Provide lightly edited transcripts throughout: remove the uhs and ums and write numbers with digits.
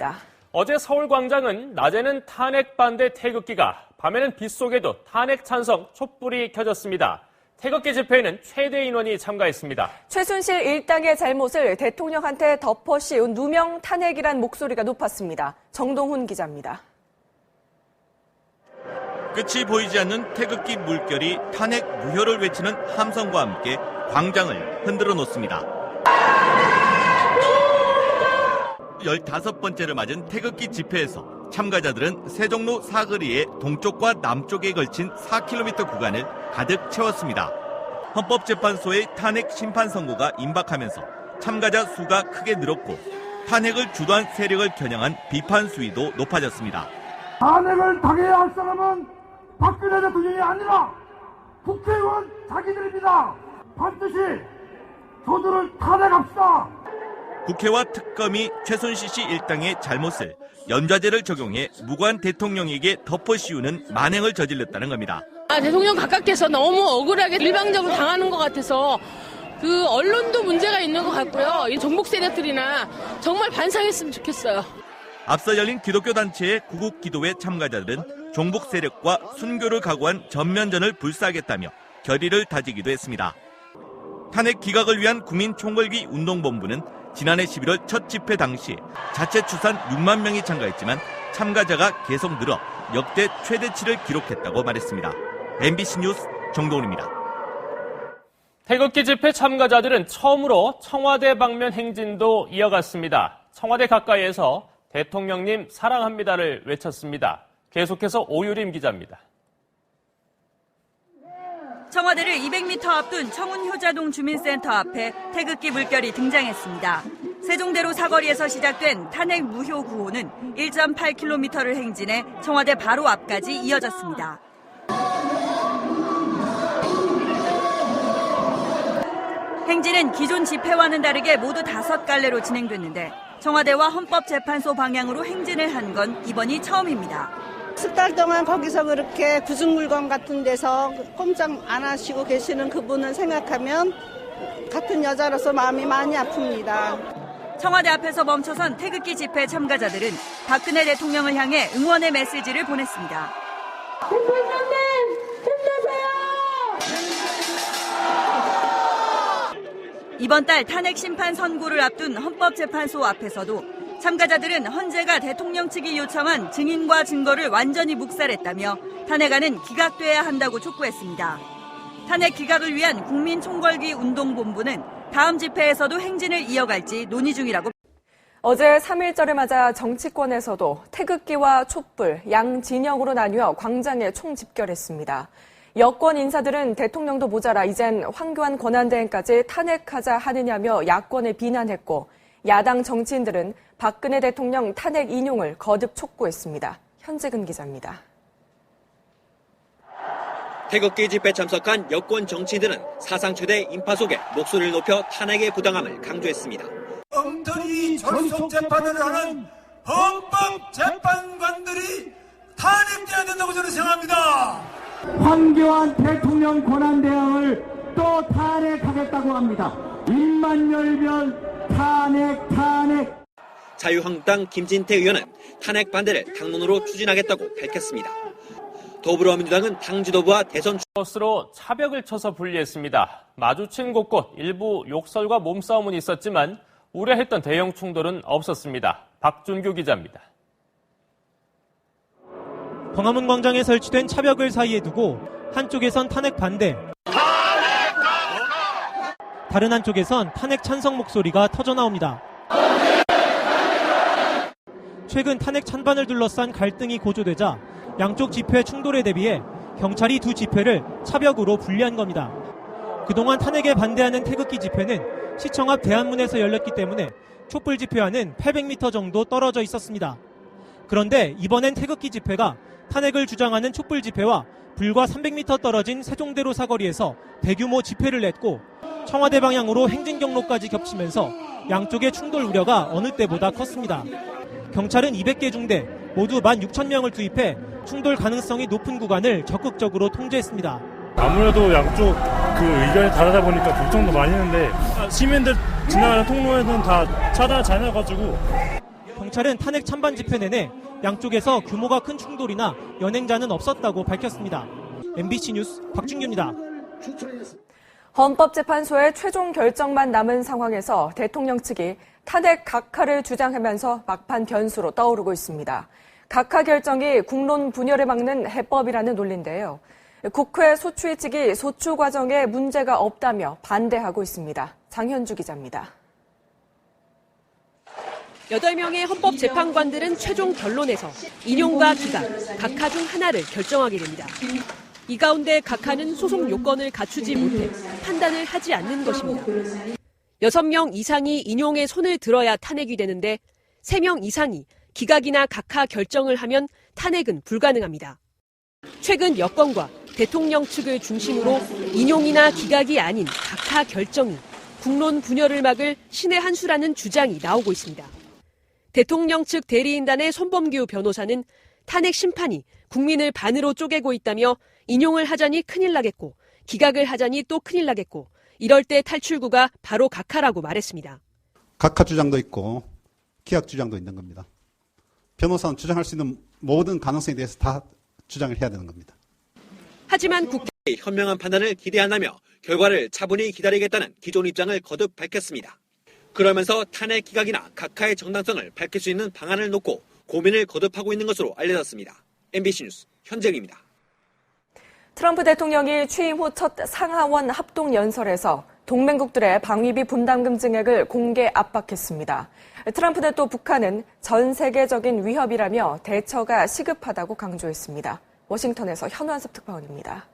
전해드립니다. 어제 서울광장은 낮에는 탄핵 반대 태극기가, 밤에는 빗속에도 탄핵 찬성 촛불이 켜졌습니다. 태극기 집회에는 최대 인원이 참가했습니다. 최순실 일당의 잘못을 대통령한테 덮어씌운 누명 탄핵이란 목소리가 높았습니다. 정동훈 기자입니다. 끝이 보이지 않는 태극기 물결이 탄핵 무효를 외치는 함성과 함께 광장을 흔들어 놓습니다. 15번째를 맞은 태극기 집회에서 참가자들은 세종로 사거리의 동쪽과 남쪽에 걸친 4km 구간을 가득 채웠습니다. 헌법재판소의 탄핵 심판 선고가 임박하면서 참가자 수가 크게 늘었고 탄핵을 주도한 세력을 겨냥한 비판 수위도 높아졌습니다. 탄핵을 당해야 할 사람은 박근혜 대통령이 아니라 국회의원 자기들입니다. 반드시 저들을 탄핵합시다. 국회와 특검이 최순실 씨 일당의 잘못을 연좌제를 적용해 무관 대통령에게 덮어씌우는 만행을 저질렀다는 겁니다. 대통령 각각께서 너무 억울하게 일방적으로 당하는 것 같아서 그 언론도 문제가 있는 것 같고요. 이 종북 세력들이나 정말 반성했으면 좋겠어요. 앞서 열린 기독교 단체의 구국 기도회 참가자들은 종북 세력과 순교를 각오한 전면전을 불사하겠다며 결의를 다지기도 했습니다. 탄핵 기각을 위한 국민총궐기 운동본부는 지난해 11월 첫 집회 당시 자체 추산 6만 명이 참가했지만 참가자가 계속 늘어 역대 최대치를 기록했다고 말했습니다. MBC 뉴스 정동훈입니다. 태극기 집회 참가자들은 처음으로 청와대 방면 행진도 이어갔습니다. 청와대 가까이에서 대통령님 사랑합니다를 외쳤습니다. 계속해서 오유림 기자입니다. 청와대를 200m 앞둔 청운효자동 주민센터 앞에 태극기 물결이 등장했습니다. 세종대로 사거리에서 시작된 탄핵 무효 구호는 1.8km를 행진해 청와대 바로 앞까지 이어졌습니다. 행진은 기존 집회와는 다르게 모두 5갈래로 진행됐는데 청와대와 헌법재판소 방향으로 행진을 한 건 이번이 처음입니다. 10달 동안 거기서 그렇게 구승물건 같은 데서 꼼짝 안 하시고 계시는 그분을 생각하면 같은 여자로서 마음이 많이 아픕니다. 청와대 앞에서 멈춰선 태극기 집회 참가자들은 박근혜 대통령을 향해 응원의 메시지를 보냈습니다. 대통령님 힘내세요! 이번 달 탄핵 심판 선고를 앞둔 헌법재판소 앞에서도 참가자들은 헌재가 대통령 측이 요청한 증인과 증거를 완전히 묵살했다며 탄핵안은 기각돼야 한다고 촉구했습니다. 탄핵 기각을 위한 국민총궐기 운동본부는 다음 집회에서도 행진을 이어갈지 논의 중이라고. 어제 3.1절을 맞아 정치권에서도 태극기와 촛불, 양 진영으로 나뉘어 광장에 총집결했습니다. 여권 인사들은 대통령도 모자라 이젠 황교안 권한대행까지 탄핵하자 하느냐며 야권을 비난했고 야당 정치인들은 박근혜 대통령 탄핵 인용을 거듭 촉구했습니다. 현재근 기자입니다. 태극기 집회 참석한 여권 정치인들은 사상 최대 인파 속에 목소리를 높여 탄핵의 부당함을 강조했습니다. 엉터리 전속재판을 하는 헌법재판관들이 탄핵돼야 된다고 저는 생각합니다. 황교안 대통령 권한대행을 또 탄핵하겠다고 합니다. 입만열면 탄핵. 자유한국당 김진태 의원은 탄핵 반대를 당론으로 추진하겠다고 밝혔습니다. 더불어민주당은 당 지도부와 대선 버스로 차벽을 쳐서 분리했습니다. 마주친 곳곳 일부 욕설과 몸싸움은 있었지만 우려했던 대형 충돌은 없었습니다. 박준규 기자입니다. 광화문 광장에 설치된 차벽을 사이에 두고 한쪽에선 탄핵 반대, 다른 한쪽에선 탄핵 찬성 목소리가 터져나옵니다. 최근 탄핵 찬반을 둘러싼 갈등이 고조되자 양쪽 집회 충돌에 대비해 경찰이 두 집회를 차벽으로 분리한 겁니다. 그동안 탄핵에 반대하는 태극기 집회는 시청 앞 대한문에서 열렸기 때문에 촛불 집회와는 800m 정도 떨어져 있었습니다. 그런데 이번엔 태극기 집회가 탄핵을 주장하는 촛불 집회와 불과 300m 떨어진 세종대로 사거리에서 대규모 집회를 냈고 청와대 방향으로 행진 경로까지 겹치면서 양쪽의 충돌 우려가 어느 때보다 컸습니다. 경찰은 200개 중대 모두 16,000명을 투입해 충돌 가능성이 높은 구간을 적극적으로 통제했습니다. 아무래도 양쪽 의견이 다르다 보니까 걱정도 많이 했는데 시민들 지나가는 통로에는 다 차단을 잘 해놔가지고 경찰은 탄핵 찬반 집회 내내 양쪽에서 규모가 큰 충돌이나 연행자는 없었다고 밝혔습니다. MBC 뉴스 박준규입니다. 헌법재판소의 최종 결정만 남은 상황에서 대통령 측이 탄핵 각하를 주장하면서 막판 변수로 떠오르고 있습니다. 각하 결정이 국론 분열을 막는 해법이라는 논리인데요. 국회 소추위 측이 소추 과정에 문제가 없다며 반대하고 있습니다. 장현주 기자입니다. 8명의 헌법재판관들은 최종 결론에서 인용과 기각, 각하 중 하나를 결정하게 됩니다. 이 가운데 각하는 소송 요건을 갖추지 못해 판단을 하지 않는 것입니다. 6명 이상이 인용에 손을 들어야 탄핵이 되는데 3명 이상이 기각이나 각하 결정을 하면 탄핵은 불가능합니다. 최근 여권과 대통령 측을 중심으로 인용이나 기각이 아닌 각하 결정이 국론 분열을 막을 신의 한 수라는 주장이 나오고 있습니다. 대통령 측 대리인단의 손범규 변호사는 탄핵 심판이 국민을 반으로 쪼개고 있다며 인용을 하자니 큰일 나겠고 기각을 하자니 또 큰일 나겠고 이럴 때 탈출구가 바로 각하라고 말했습니다. 각하 주장도 있고 기각 주장도 있는 겁니다. 변호사는 주장할 수 있는 모든 가능성에 대해서 다 주장을 해야 되는 겁니다. 하지만 국회의 현명한 판단을 기대한다며 결과를 차분히 기다리겠다는 기존 입장을 거듭 밝혔습니다. 그러면서 탄핵 기각이나 각하의 정당성을 밝힐 수 있는 방안을 놓고 고민을 거듭하고 있는 것으로 알려졌습니다. MBC 뉴스 현재입니다. 트럼프 대통령이 취임 후 첫 상하원 합동연설에서 동맹국들의 방위비 분담금 증액을 공개 압박했습니다. 트럼프는 또 북한은 전 세계적인 위협이라며 대처가 시급하다고 강조했습니다. 워싱턴에서 현완섭 특파원입니다.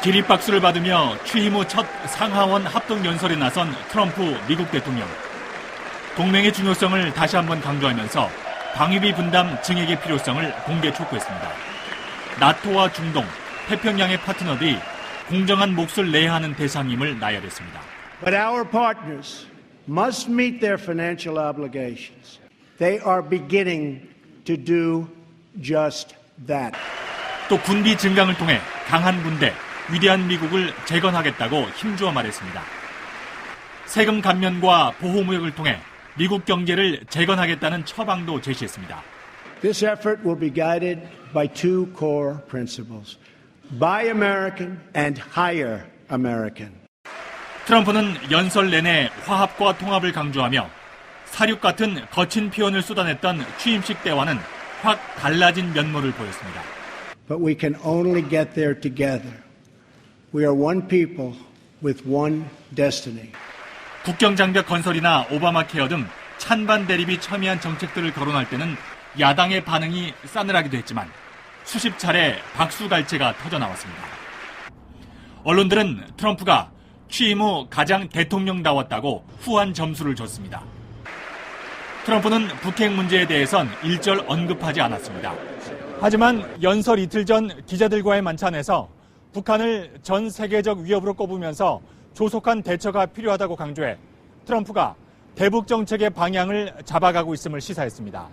기립박수를 받으며 취임 후 첫 상하원 합동연설에 나선 트럼프 미국 대통령. 동맹의 중요성을 다시 한번 강조하면서 방위비 분담 증액의 필요성을 공개 촉구했습니다. 나토와 중동, 태평양의 파트너들이 공정한 몫을 내야 하는 대상임을 나열했습니다. But our partners must meet their financial obligations. They are beginning to do just that. 또 군비 증강을 통해 강한 군대, 위대한 미국을 재건하겠다고 힘주어 말했습니다. 세금 감면과 보호무역을 통해 미국 경제를 재건하겠다는 처방도 제시했습니다. This effort will be guided by two core principles: Buy American and Hire American. 트럼프는 연설 내내 화합과 통합을 강조하며 사륙 같은 거친 표현을 쏟아냈던 취임식 때와는 확 달라진 면모를 보였습니다. But we can only get there together. We are one people with one destiny. 국경장벽 건설이나 오바마 케어 등 찬반 대립이 첨예한 정책들을 거론할 때는 야당의 반응이 싸늘하기도 했지만 수십 차례 박수갈채가 터져나왔습니다. 언론들은 트럼프가 취임 후 가장 대통령다웠다고 후한 점수를 줬습니다. 트럼프는 북핵 문제에 대해선 일절 언급하지 않았습니다. 하지만 연설 이틀 전 기자들과의 만찬에서 북한을 전 세계적 위협으로 꼽으면서 조속한 대처가 필요하다고 강조해 트럼프가 대북 정책의 방향을 잡아가고 있음을 시사했습니다.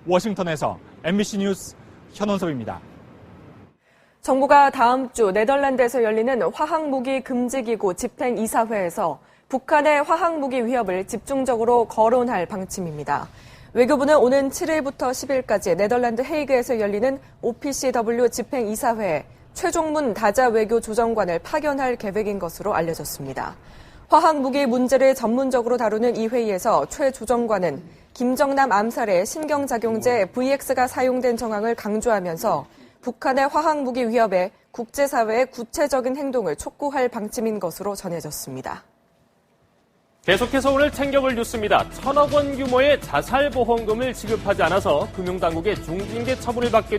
워싱턴에서 MBC 뉴스 현원섭입니다. 정부가 다음 주 네덜란드에서 열리는 화학무기 금지기구 집행이사회에서 북한의 화학무기 위협을 집중적으로 거론할 방침입니다. 외교부는 오는 7일부터 10일까지 네덜란드 헤이그에서 열리는 OPCW 집행이사회에 최종문 다자 외교 조정관을 파견할 계획인 것으로 알려졌습니다. 화학무기 문제를 전문적으로 다루는 이 회의에서 최 조정관은 김정남 암살에 신경작용제 VX가 사용된 정황을 강조하면서 북한의 화학무기 위협에 국제사회의 구체적인 행동을 촉구할 방침인 것으로 전해졌습니다. 계속해서 오늘 챙겨볼 뉴스입니다. 1,000억 원 규모의 자살보험금을 지급하지 않아서 금융당국의 중징계 처분을 받게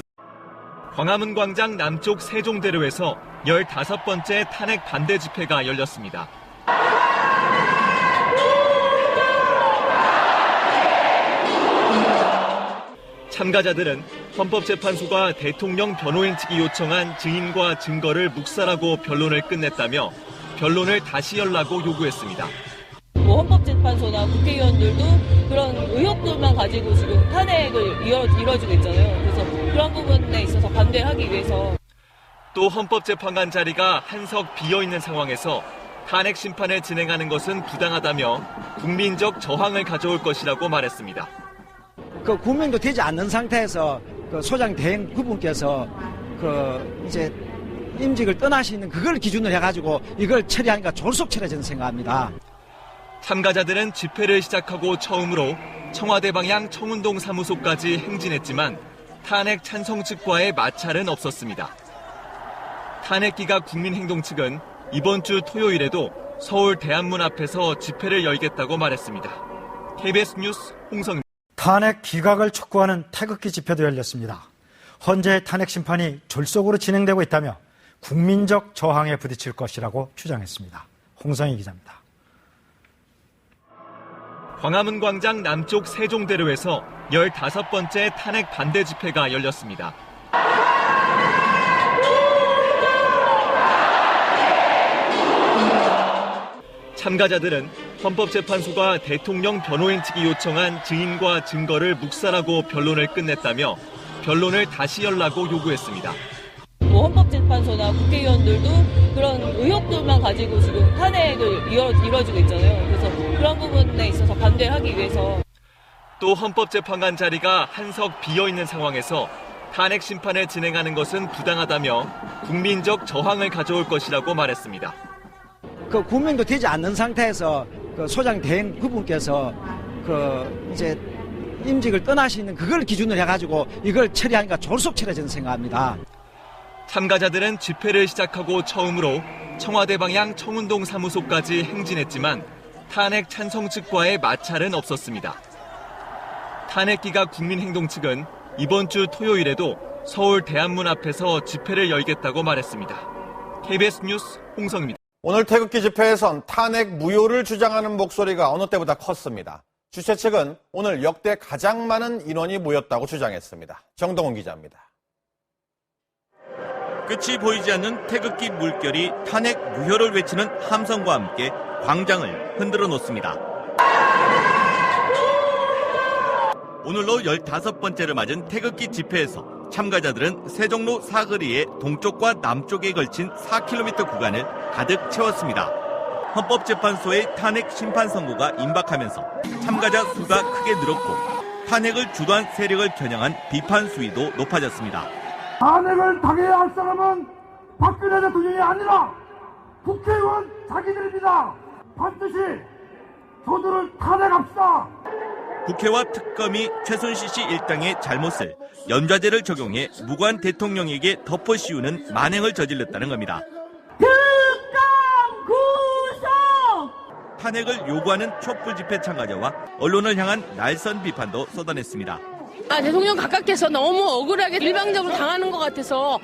광화문 광장 남쪽 세종대로에서 15번째 탄핵 반대 집회가 열렸습니다. 참가자들은 헌법재판소가 대통령 변호인 측이 요청한 증인과 증거를 묵살하고 변론을 끝냈다며 변론을 다시 열라고 요구했습니다. 헌법재판소나 국회의원들도 그런 의혹들만 가지고 지금 탄핵을 이뤄주고 있잖아요. 그래서 그런 부분에 있어서 반대하기 위해서. 또 헌법재판관 자리가 한석 비어있는 상황에서 탄핵 심판을 진행하는 것은 부당하다며 국민적 저항을 가져올 것이라고 말했습니다. 그 구명도 되지 않는 상태에서 그 소장 대행 그분께서 이제 임직을 떠나시는 그걸 기준으로 해가지고 이걸 처리하니까 졸속 처리해 저는 생각합니다. 참가자들은 집회를 시작하고 처음으로 청와대 방향 청운동 사무소까지 행진했지만 탄핵 찬성 측과의 마찰은 없었습니다. 탄핵 기각 국민행동 측은 이번 주 토요일에도 서울 대한문 앞에서 집회를 열겠다고 말했습니다. KBS 뉴스 홍성입니다. 탄핵 기각을 촉구하는 태극기 집회도 열렸습니다. 헌재 탄핵 심판이 졸속으로 진행되고 있다며 국민적 저항에 부딪힐 것이라고 주장했습니다. 홍성희 기자입니다. 광화문 광장 남쪽 세종대로에서 15번째 탄핵 반대 집회가 열렸습니다. 참가자들은 헌법재판소가 대통령 변호인 측이 요청한 증인과 증거를 묵살하고 변론을 끝냈다며 변론을 다시 열라고 요구했습니다. 헌법재판소나 국회의원들도 그런 의혹들만 가지고 지금 탄핵을 이뤄지고 있잖아요. 그래서 그런 부분에 있어서 반대를 하기 위해서. 또 헌법재판관 자리가 한석 비어있는 상황에서 탄핵 심판을 진행하는 것은 부당하다며 국민적 저항을 가져올 것이라고 말했습니다. 그 구명도 되지 않는 상태에서 그 소장 대행 그분께서 이제 임직을 떠나시는 그걸 기준으로 해가지고 이걸 처리하니까 졸속 처리해 저는 생각합니다. 참가자들은 집회를 시작하고 처음으로 청와대 방향 청운동 사무소까지 행진했지만 탄핵 찬성 측과의 마찰은 없었습니다. 탄핵 기각 국민행동 측은 이번 주 토요일에도 서울 대한문 앞에서 집회를 열겠다고 말했습니다. KBS 뉴스 홍성입니다. 오늘 태극기 집회에선 탄핵 무효를 주장하는 목소리가 어느 때보다 컸습니다. 주최 측은 오늘 역대 가장 많은 인원이 모였다고 주장했습니다. 정동훈 기자입니다. 끝이 보이지 않는 태극기 물결이 탄핵 무효를 외치는 함성과 함께 광장을 흔들어 놓습니다. 오늘로 15번째를 맞은 태극기 집회에서 참가자들은 세종로 사거리의 동쪽과 남쪽에 걸친 4km 구간을 가득 채웠습니다. 헌법재판소의 탄핵 심판 선고가 임박하면서 참가자 수가 크게 늘었고 탄핵을 주도한 세력을 겨냥한 비판 수위도 높아졌습니다. 탄핵을 당해야 할 사람은 박근혜 대통령이 아니라 국회의원 자기들입니다. 반드시 저들을 탄핵합시다. 국회와 특검이 최순실 씨 일당의 잘못을 연좌제를 적용해 무관 대통령에게 덮어 씌우는 만행을 저질렀다는 겁니다. 특검 구속! 탄핵을 요구하는 촛불 집회 참가자와 언론을 향한 날선 비판도 쏟아냈습니다. 대통령 각각께서 너무 억울하게 일방적으로 당하는 것 같아서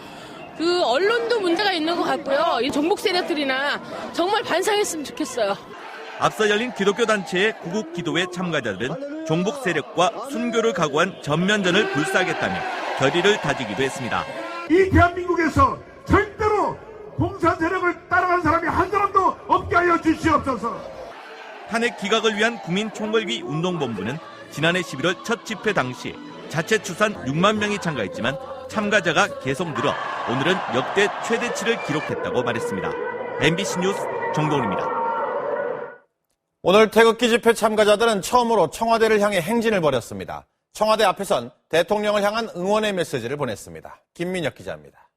그 언론도 문제가 있는 것 같고요. 이 종북 세력들이나 정말 반성했으면 좋겠어요. 앞서 열린 기독교 단체의 구국 기도회 참가자들은 종북 세력과 순교를 각오한 전면전을 불사하겠다며 결의를 다지기도 했습니다. 이 대한민국에서 절대로 공산 세력을 따라간 사람이 한 사람도 없게 하여 주시옵소서. 탄핵 기각을 위한 국민총궐기 운동본부는 지난해 11월 첫 집회 당시 자체 추산 6만 명이 참가했지만 참가자가 계속 늘어 오늘은 역대 최대치를 기록했다고 말했습니다. MBC 뉴스 정동훈입니다. 오늘 태극기 집회 참가자들은 처음으로 청와대를 향해 행진을 벌였습니다. 청와대 앞에선 대통령을 향한 응원의 메시지를 보냈습니다. 김민혁 기자입니다.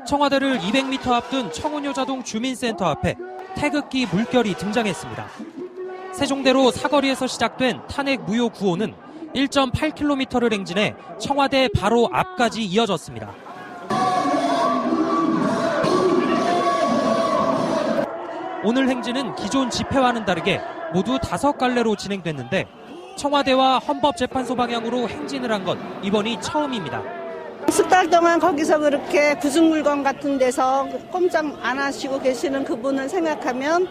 청와대를 200m 앞둔 청운효자동 주민센터 앞에 태극기 물결이 등장했습니다. 세종대로 사거리에서 시작된 탄핵 무효 구호는 1.8km를 행진해 청와대 바로 앞까지 이어졌습니다. 오늘 행진은 기존 집회와는 다르게 모두 5갈래로 진행됐는데 청와대와 헌법재판소 방향으로 행진을 한 건 이번이 처음입니다. 석 달 동안 거기서 그렇게 구중물건 같은 데서 꼼짝 안 하시고 계시는 그분을 생각하면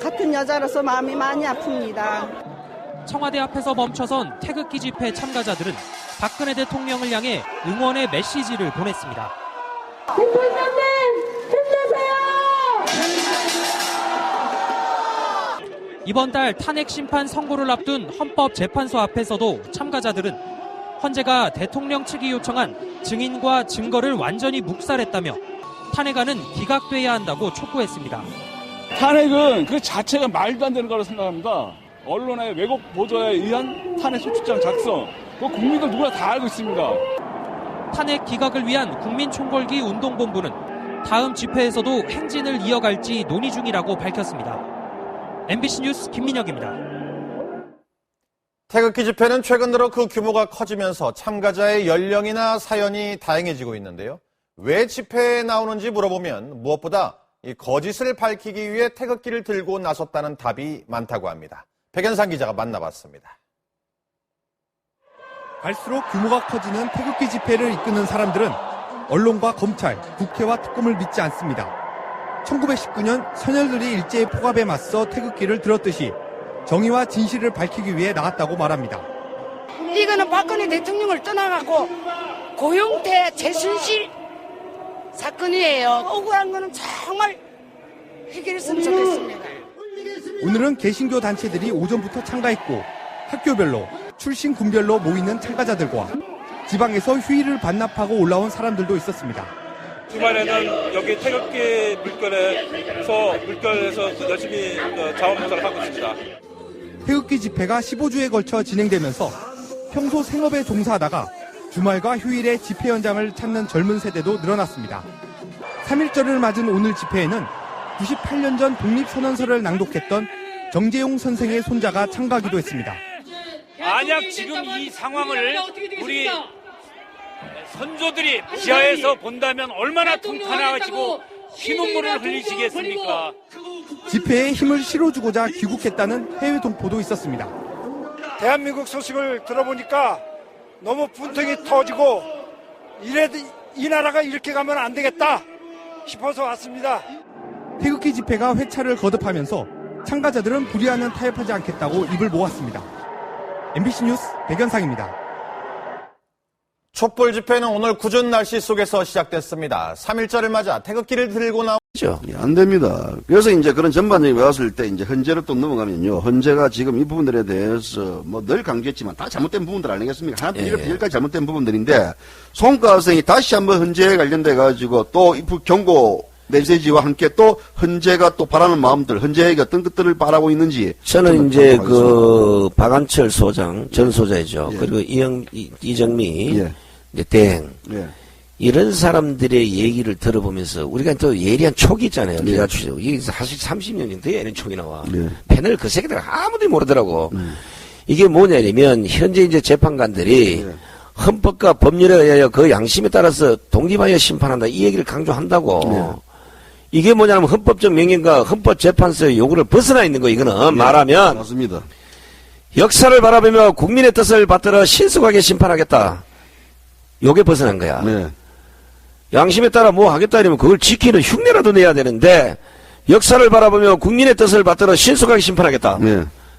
같은 여자로서 마음이 많이 아픕니다. 청와대 앞에서 멈춰선 태극기 집회 참가자들은 박근혜 대통령을 향해 응원의 메시지를 보냈습니다. 대통령님 힘내세요! 이번 달 탄핵 심판 선고를 앞둔 헌법재판소 앞에서도 참가자들은 헌재가 대통령 측이 요청한 증인과 증거를 완전히 묵살했다며 탄핵안은 기각돼야 한다고 촉구했습니다. 탄핵은 그 자체가 말도 안 되는 거라고 생각합니다. 언론의 왜곡 보도에 의한 탄핵 소추장 작성, 그 국민들 누구나 다 알고 있습니다. 탄핵 기각을 위한 국민총궐기 운동본부는 다음 집회에서도 행진을 이어갈지 논의 중이라고 밝혔습니다. MBC 뉴스 김민혁입니다. 태극기 집회는 최근 들어 그 규모가 커지면서 참가자의 연령이나 사연이 다양해지고 있는데요. 왜 집회에 나오는지 물어보면 무엇보다 이 거짓을 밝히기 위해 태극기를 들고 나섰다는 답이 많다고 합니다. 백연상 기자가 만나봤습니다. 갈수록 규모가 커지는 태극기 집회를 이끄는 사람들은 언론과 검찰, 국회와 특검을 믿지 않습니다. 1919년 선열들이 일제의 포갑에 맞서 태극기를 들었듯이 정의와 진실을 밝히기 위해 나왔다고 말합니다. 이거는 박근혜 대통령을 떠나가고 고용태 최순실 사건이에요. 억울한 거는 정말 해결했으면 좋겠습니다. 오늘은 개신교 단체들이 오전부터 참가했고 학교별로, 출신 군별로 모이는 참가자들과 지방에서 휴일을 반납하고 올라온 사람들도 있었습니다. 주말에는 여기 태극기 물결에서 열심히 자원봉사를 하고 있습니다. 태극기 집회가 15주에 걸쳐 진행되면서 평소 생업에 종사하다가 주말과 휴일에 집회 현장을 찾는 젊은 세대도 늘어났습니다. 3.1절을 맞은 오늘 집회에는 98년 전 독립선언서를 낭독했던 정재용 선생의 손자가 참가하기도 했습니다. 만약 지금 이 상황을 우리 선조들이 지하에서 본다면 얼마나 통탄하시고 피눈물을 흘리시겠습니까? 집회에 힘을 실어주고자 귀국했다는 해외 동포도 있었습니다. 대한민국 소식을 들어보니까 너무 분통이 터지고 이 나라가 이렇게 가면 안 되겠다 싶어서 왔습니다. 태극기 집회가 회차를 거듭하면서 참가자들은 불의하는 타협하지 않겠다고 입을 모았습니다. MBC 뉴스 백연상입니다. 촛불 집회는 오늘 궂은 날씨 속에서 시작됐습니다. 3.1절을 맞아 태극기를 들고 나오죠. 안 됩니다. 그래서 이제 그런 전반적인 봤을 때 이제 헌재로 또 넘어가면요. 헌재가 지금 이 부분들에 대해서 뭐 늘 강조했지만 다 잘못된 부분들 아니겠습니까? 하나부터 열까지 잘못된 부분들인데 송가 학생이 다시 한번 헌재에 관련돼 가지고 또 이 경고 메시지와 함께 또 헌재가 또 바라는 마음들, 헌재에게 어떤 것들을 바라고 있는지. 저는 이제 그 박한철 소장, 전 소장이죠. 그리고 이정미, 이제 대행. 이런 사람들의 얘기를 들어보면서 우리가 또 예리한 촉이 있잖아요. 기자 출신. 이게 사실 30년 정도 예리한 촉이 나와. 패널 그 새끼들 아무도 모르더라고. 이게 뭐냐면 현재 이제 재판관들이 헌법과 법률에 의하여 그 양심에 따라서 독립하여 심판한다. 이 얘기를 강조한다고. 이게 뭐냐면 헌법적 명령과 헌법재판소의 요구를 벗어나 있는 거 이거는 말하면 맞습니다. 역사를 바라보며 국민의 뜻을 받들어 신속하게 심판하겠다. 요게 벗어난 거야. 양심에 따라 뭐 하겠다 이러면 그걸 지키는 흉내라도 내야 되는데 역사를 바라보며 국민의 뜻을 받들어 신속하게 심판하겠다.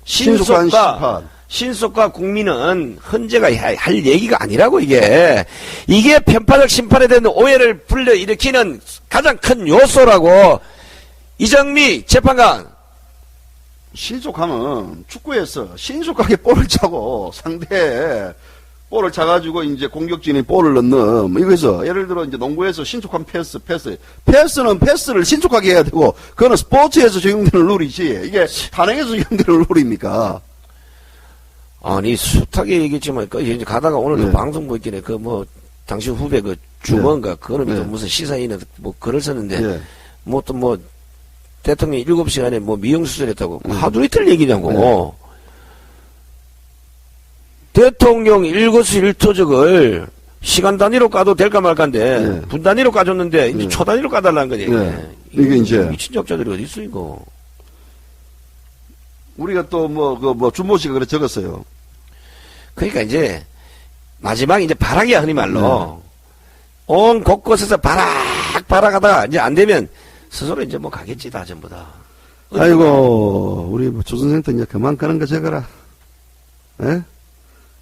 신속한 심판. 신속과 국민은 헌재가 할 얘기가 아니라고 이게 편파적 심판에 대한 오해를 불러일으키는 가장 큰 요소라고 이정미 재판관. 신속하면 축구에서 신속하게 볼을 차고 상대에 볼을 차가지고 이제 공격진이 볼을 넣는 이거에서 예를 들어 이제 농구에서 신속한 패스는 패스를 신속하게 해야 되고 그거는 스포츠에서 적용되는 룰이지 이게 탄핵에서 적용되는 룰입니까? 아니 숱하게 얘기했지만 이제 가다가 오늘도 방송 보였길래 그 뭐 당신 후배 그 주먼가 그놈이 또 무슨 시사인에 뭐 글을 썼는데 뭐 또 뭐 대통령이 7시간에 뭐 미용 수술했다고 하루 이틀 얘기냐고. 대통령 일거수일투족을 시간 단위로 까도 될까 말까인데 분 단위로 까줬는데 이제 초 단위로 까달라는 거지. 이게 이제 미친 적자들이 어디 있어 이거. 우리가 또 뭐 준모 씨가 그래 적었어요. 그러니까 이제 마지막에 이제 바락이야 흔히 말로 온 곳곳에서 바락하다가 이제 안 되면 스스로 이제 뭐 가겠지 다 전부 다. 아이고 우리 조선생도 이제 그만 그런 거 적어라. 예?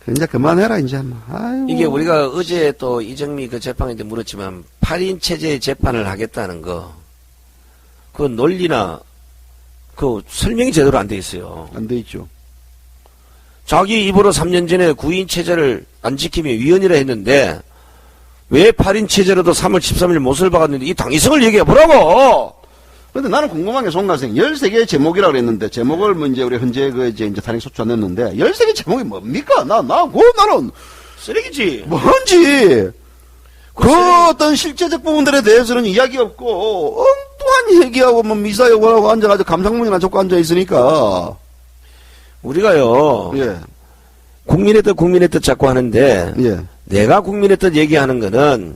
이제 그만해라 이제. 아이고. 이게 우리가 어제 또 이정미 그 재판인데 물었지만 8인 체제의 재판을 하겠다는 거 그 논리나 그 설명이 제대로 안 돼 있어요. 안 돼 있죠. 자기 입으로 3년 전에 9인 체제를 안 지키며 위헌이라 했는데 왜 8인 체제로도 3월 13일 못을 박았는데 이 당위성을 얘기해 보라고! 근데 나는 궁금한 게 송가생 13개의 제목이라고 그랬는데 제목을 뭐 이제 우리 현재 이제 탄핵 소추 안 냈는데 13개 제목이 뭡니까? 나는 쓰레기지. 뭔지 그 어떤 실제적 부분들에 대해서는 이야기 없고 엉뚱한 얘기하고 뭐 미사 여고라고 앉아가지고 감상문이나 적고 앉아 있으니까 우리가요. 예. 국민의 뜻 자꾸 하는데 예. 내가 국민의 뜻 얘기하는 거는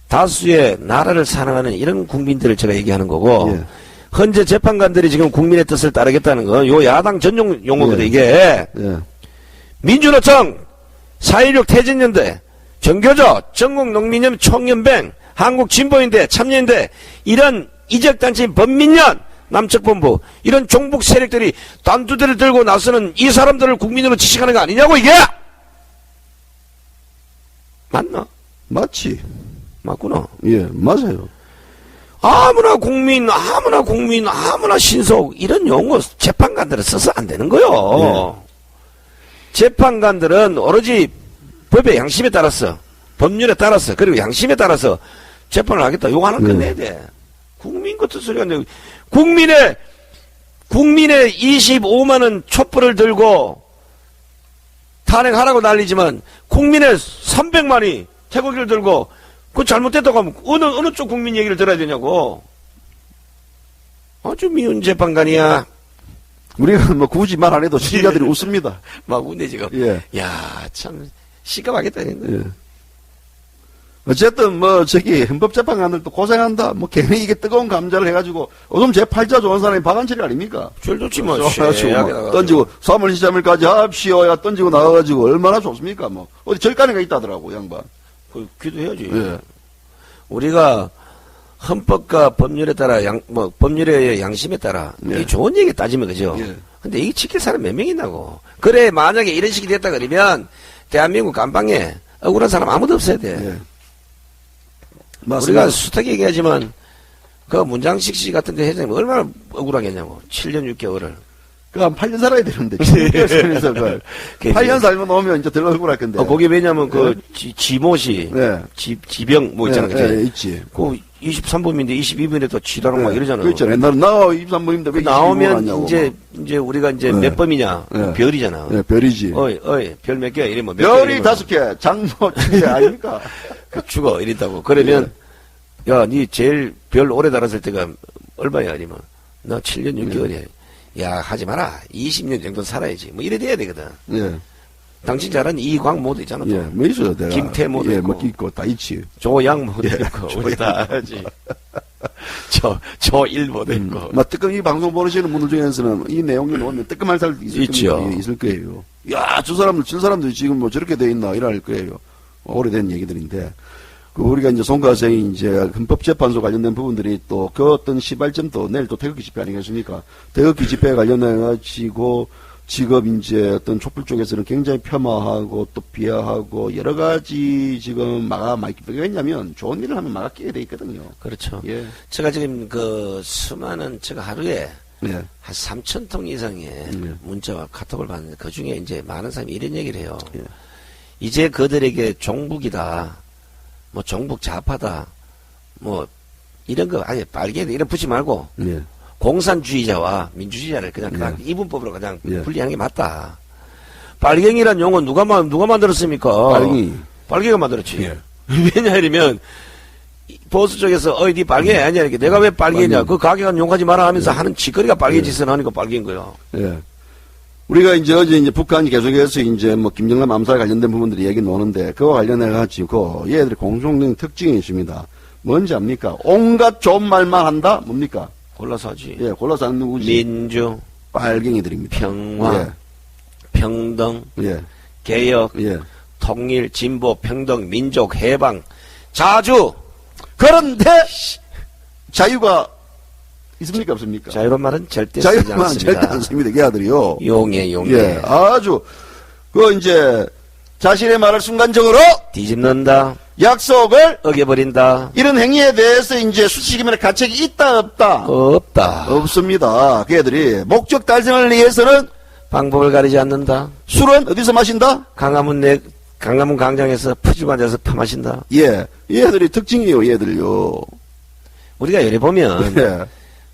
다수의 나라를 사랑하는 이런 국민들을 제가 얘기하는 거고 예. 현재 재판관들이 지금 국민의 뜻을 따르겠다는 건 요 야당 전용 용어거든. 예. 이게 예. 민주노총 4.16 태진연대 정교조 전국농민협 총연맹 한국진보인대 참여인대 이런 이적단체인 범민련 남측본부 이런 종북 세력들이 단두대를 들고 나서는 이 사람들을 국민으로 지식하는 거 아니냐고 이게 맞나? 맞지. 맞구나. 예, 맞아요. 아무나 신속 이런 용어 재판관들은 써서 안 되는 거요. 예. 재판관들은 오로지 법의 양심에 따라서 법률에 따라서 그리고 양심에 따라서 재판을 하겠다. 요거 하나 끝내야 돼. 국민 같은 소리가 안 돼. 국민의 25만 원 촛불을 들고 탄핵하라고 난리지만 국민의 300만이 태극기를 들고 그거 잘못됐다고 하면 어느 쪽 국민 얘기를 들어야 되냐고. 아주 미운 재판관이야. 우리가 뭐 굳이 말 안 해도 시청자들이 웃습니다. 막 웃네 지금. 예. 야, 참 시끄하겠다. 예. 어쨌든 뭐 헌법재판관들도 고생한다. 뭐 괜히 이게 뜨거운 감자를 해가지고 요즘 제 팔자 좋은 사람이 박한철이 아닙니까? 제일 좋지 뭐. 던지고 3월 23일까지 합시오야 던지고 나가가지고 얼마나 좋습니까? 뭐 어디 절간에가 있다더라고 양반. 그 기도해야지. 예. 우리가 헌법과 법률에 따라 법률의 양심에 따라 예. 이 좋은 얘기 따지면 그죠. 예. 근데 이게 지킬 사람 몇 명 있나고. 그래 만약에 이런 식이 됐다 그러면 대한민국 감방에 억울한 사람 아무도 없어야 돼. 예. 맞습니다. 우리가 수탁이 얘기하지만 그 문장식 씨 같은 데 회장님 얼마나 억울하겠냐고. 7년 6개월을. 그 한 8년 살아야 되는데 7개월에서 그걸 8년 살면 오면 이제 덜 억울할 건데. 거기 왜냐면 그 지모시 네. 지병 뭐 있잖아. 그치? 네, 있지. 그 23범인데 22범인데 또 지랄하고 막 이러잖아. 그렇죠. 옛날에 나 23범인데 왜 22범 나오면 하냐고. 이제 우리가 이제 몇 범이냐. 별이잖아. 네, 별이지. 어이 별 몇 개야 이러면 별이 5개, 장모 2개 아닙니까? 그 죽어 이랬다고. 그러면 야, 니 제일 별 오래 달았을 때가 얼마야 아니면 나 7년 6개월이야. 야, 하지 마라. 20년 정도 살아야지. 뭐 이래 돼야 되거든. 예. 당신 잘하는 이광 모드 있잖아. 또. 예, 뭐 있어요, 내가. 김태 모드 예, 있고. 뭐 있고 다 있지. 조양 모드 있고. 우리 다 하지. 조일 모드 있고. 막 뜨끔 이 방송 보시는 분들 중에서는 이 내용이 나오면 뜨끔할 사람도 있죠. 있을 거예요. 야, 저 사람들이 지금 뭐 저렇게 돼 있나 이럴 거예요. 오래된 얘기들인데. 우리가 이제 송가생이 이제 헌법재판소 관련된 부분들이 또 그 어떤 시발점도 내일 또 태극기 집회 아니겠습니까? 태극기 집회에 관련해가지고 직업 이제 어떤 촛불 쪽에서는 굉장히 폄하하고 또 비하하고 여러 가지 지금 막기 왜냐면 좋은 일을 하면 막기게 돼 있거든요. 그렇죠. 예. 제가 지금 그 수많은 제가 하루에 예. 한 3,000통 이상의 문자와 카톡을 받는데 그 중에 이제 많은 사람이 이런 얘기를 해요. 예. 이제 그들에게 종북이다. 뭐 종북 좌파다 뭐 이런 거 아예 빨개도 이런 붙지 말고 예. 공산주의자와 민주주의자를 그냥 이분법으로 그냥 예. 분리하는 게 맞다. 빨갱이란 용어 누가 만들었습니까? 빨갱이가 만들었지. 예. 왜냐 이러면 보수 쪽에서 네 빨갱이 아니야 이렇게 내가 왜 빨갱이냐 그 가게간 용하지 마라 하면서 하는 짓거리가 빨갱이 짓을 하니까 빨갱인 거야. 예. 우리가 어제 북한이 계속해서 뭐 김정남 암살 관련된 부분들이 얘기 나오는데 그와 관련해가지고 얘들이 공통된 특징이 있습니다. 뭔지 압니까? 온갖 좋은 말만 한다? 뭡니까? 골라서 하지. 예, 골라서 하는 누구지? 민주. 빨갱이들입니다. 평화. 예. 평등. 예. 개혁. 예. 통일, 진보, 평등, 민족, 해방. 자주. 그런데 자유가 있습니까 없습니까? 자유란 말은 절대 쓰지 않습니다. 자유란 절대 안 씁니다. 걔들이요. 용해. 예, 아주 이제 자신의 말을 순간적으로 뒤집는다. 약속을 어겨버린다. 이런 행위에 대해서 이제 수치기면의 가책이 있다 없다? 없다. 없습니다. 걔들이 목적 달성을 위해서는 방법을 가리지 않는다. 술은 어디서 마신다? 강화문 내 강화문 광장에서 푸주고 앉아서 파 마신다? 예. 얘들이 특징이에요, 얘들요. 우리가 예를 보면, 예.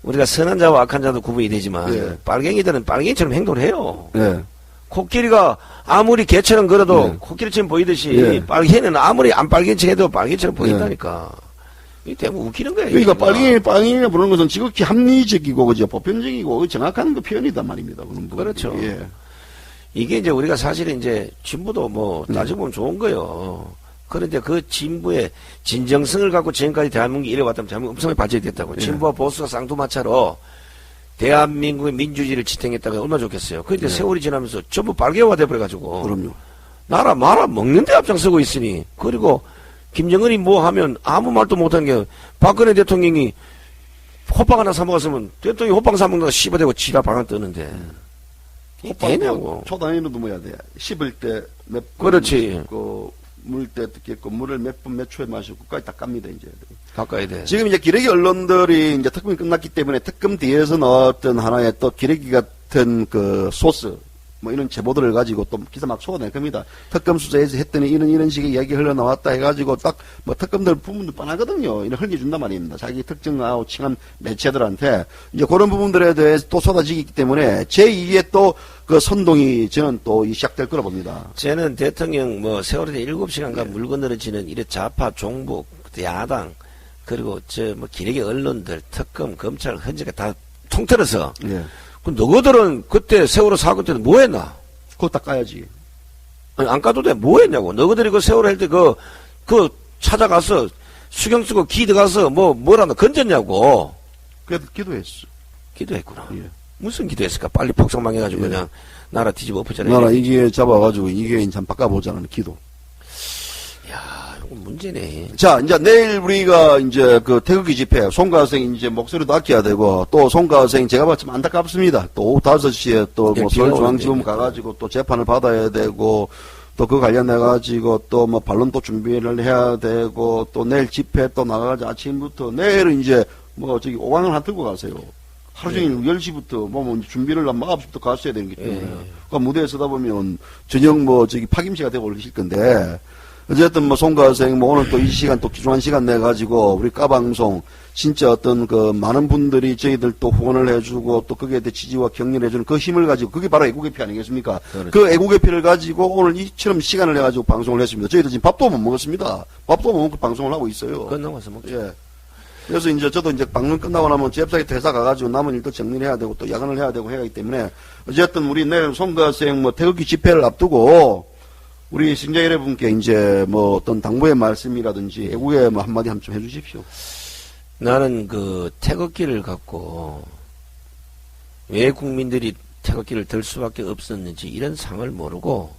우리가 선한 자와 악한 자도 구분이 되지만, 예. 빨갱이들은 빨갱이처럼 행동을 해요. 예. 코끼리가 아무리 개처럼 걸어도 예. 코끼리처럼 보이듯이, 예. 빨갱이는 아무리 안 빨갱이 척해도 빨갱이처럼 보인다니까. 이게 대부분 웃기는 거예요. 그러니까 빨갱이를 부르는 것은 지극히 합리적이고, 그죠? 보편적이고, 정확한 그 표현이단 말입니다. 그런 부분이. 그렇죠. 예. 이게 이제 우리가 사실은 이제 진보도 뭐 따지고 보면 좋은 거예요. 그런데 그 진보의 진정성을 갖고 지금까지 대한민국이 이래왔다면 대한민국 엄청나게 발전이 됐다고. 진보와 보수가 쌍두마차로 대한민국의 민주주의를 지탱했다가 얼마나 좋겠어요. 그런데 세월이 지나면서 전부 빨개화 돼버려가지고. 그럼요. 나라 말아 먹는 데 앞장서고 있으니. 그리고 김정은이 뭐 하면 아무 말도 못하는 게 박근혜 대통령이 호빵 하나 사먹었으면 대통령이 호빵 사먹는다고 씹어대고 지라 방안 뜨는데. 되냐고. 초단위로도 뭐야 돼. 씹을 때 몇 번. 그렇지. 물 때 듣겠고, 물을 몇 번 몇 초에 마시고, 끝까지 다 깝니다, 이제. 가까이 돼. 지금 이제 기레기 언론들이 이제 특검이 끝났기 때문에 특검 뒤에서 나왔던 하나의 또 기레기 같은 그 소스, 뭐 이런 제보들을 가지고 또 기사 막 쏟아낼 겁니다. 특검 수사에서 했더니 이런 식의 이야기 흘러나왔다 해가지고 딱 뭐 특검들 부분도 뻔하거든요. 이런 흘려준단 말입니다. 자기 특정하고 칭한 매체들한테 이제 그런 부분들에 대해서 또 쏟아지기 때문에 제2의 또 그 선동이 저는 또 시작될 거라 봅니다. 저는 대통령 뭐 세월에 7시간간 물 건너지는 이래 좌파 종북 야당 그리고 저 뭐 기레기 언론들 특검 검찰 헌재가 다 통틀어서 그 너희들은 그때 세월호 사고 때는 뭐 했나? 그거 다 까야지. 아니 안 까도 돼. 뭐 했냐고. 너희들이 그 세월호 할 때 그 찾아가서 수경 쓰고 기 들어가서 뭐라나 건졌냐고. 그래도 기도했어. 기도했구나. 예. 무슨 기도했을까? 빨리 폭삭망해가지고 예. 그냥 나라 뒤집어 엎었잖아요. 나라 이게 잡아가지고 이게 참 바꿔보자는 기도. 야, 이거 문제네. 자, 이제 내일 우리가 이제 그 태극기 집회, 송가 학생 이제 목소리도 아껴야 되고, 또 송가 학생 제가 봤지만 안타깝습니다. 또 오후 5시에 또 뭐 서울중앙지검 가가지고 또 재판을 받아야 되고, 또 그 관련해가지고 또 뭐 반론 또 준비를 해야 되고, 또 내일 집회 또 나가가지고 아침부터 내일은 이제 뭐 저기 오광을 하나 들고 가세요. 하루 종일 10시부터 뭐 준비를 하면 9시부터 갔어야 되는 게 때문에. 그러니까 무대에 서다 보면 저녁 뭐 저기 파김치가 되고 올리실 건데, 어쨌든 뭐 송가생 뭐 오늘 또 이 시간 또 귀중한 시간 내가지고 우리 까방송 진짜 어떤 그 많은 분들이 저희들 또 후원을 해주고 또 거기에 대해 지지와 격려를 해주는 그 힘을 가지고 그게 바로 애국의 피 아니겠습니까? 그렇죠. 그 애국의 피를 가지고 오늘 이처럼 시간을 내가지고 방송을 했습니다. 저희들 지금 밥도 못 먹었습니다. 밥도 못 먹고 방송을 하고 있어요. 끝나고서 먹죠. 예. 그래서 이제 저도 이제 방송 끝나고 나면 잽싸게 퇴사 가가지고 남은 일도 정리를 해야 되고 또 야근을 해야 되고 해야 하기 때문에 어쨌든 우리 내일 송가생 뭐 태극기 집회를 앞두고 우리 시청자 여러분께 이제 뭐 어떤 당부의 말씀이라든지 애국의 뭐 한마디 좀 해주십시오. 나는 그 태극기를 갖고 왜 국민들이 태극기를 들 수밖에 없었는지 이런 상을 모르고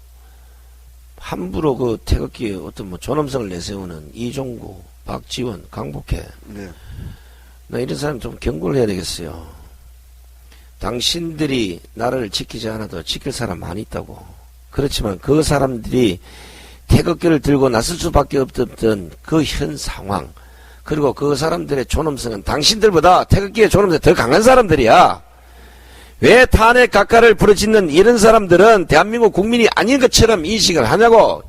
함부로 그 태극기에 어떤 뭐 존엄성을 내세우는 이종구, 박지원, 강복회. 네. 나 이런 사람 좀 경고를 해야 되겠어요. 당신들이 나라를 지키지 않아도 지킬 사람 많이 있다고. 그렇지만 그 사람들이 태극기를 들고 나설 수밖에 없던 그 현 상황, 그리고 그 사람들의 존엄성은 당신들보다 태극기의 존엄성이 더 강한 사람들이야. 왜 탄핵 각하를 부르짖는 이런 사람들은 대한민국 국민이 아닌 것처럼 인식을 하냐고.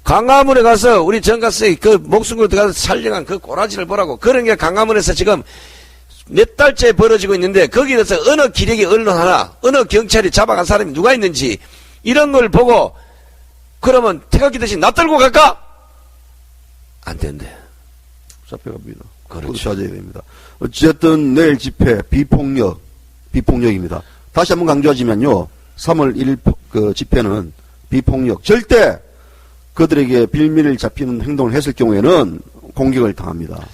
광화문에 가서 우리 정가스의 그 목숨을 들어가서 살려간 그 꼬라지를 보라고. 그런 게 광화문에서 지금 몇 달째 벌어지고 있는데 거기에서 어느 기레기 언론 하나, 어느 경찰이 잡아간 사람이 누가 있는지 이런 걸 보고 그러면 태극기 대신 나 떨고 갈까? 안 된대. 잡혀갑니다. 그렇죠. 찾아야 됩니다. 어쨌든 내일 집회 비폭력입니다. 다시 한번 강조하지만요. 3월 1일 그 집회는 비폭력. 절대 그들에게 빌미를 잡히는 행동을 했을 경우에는 공격을 당합니다.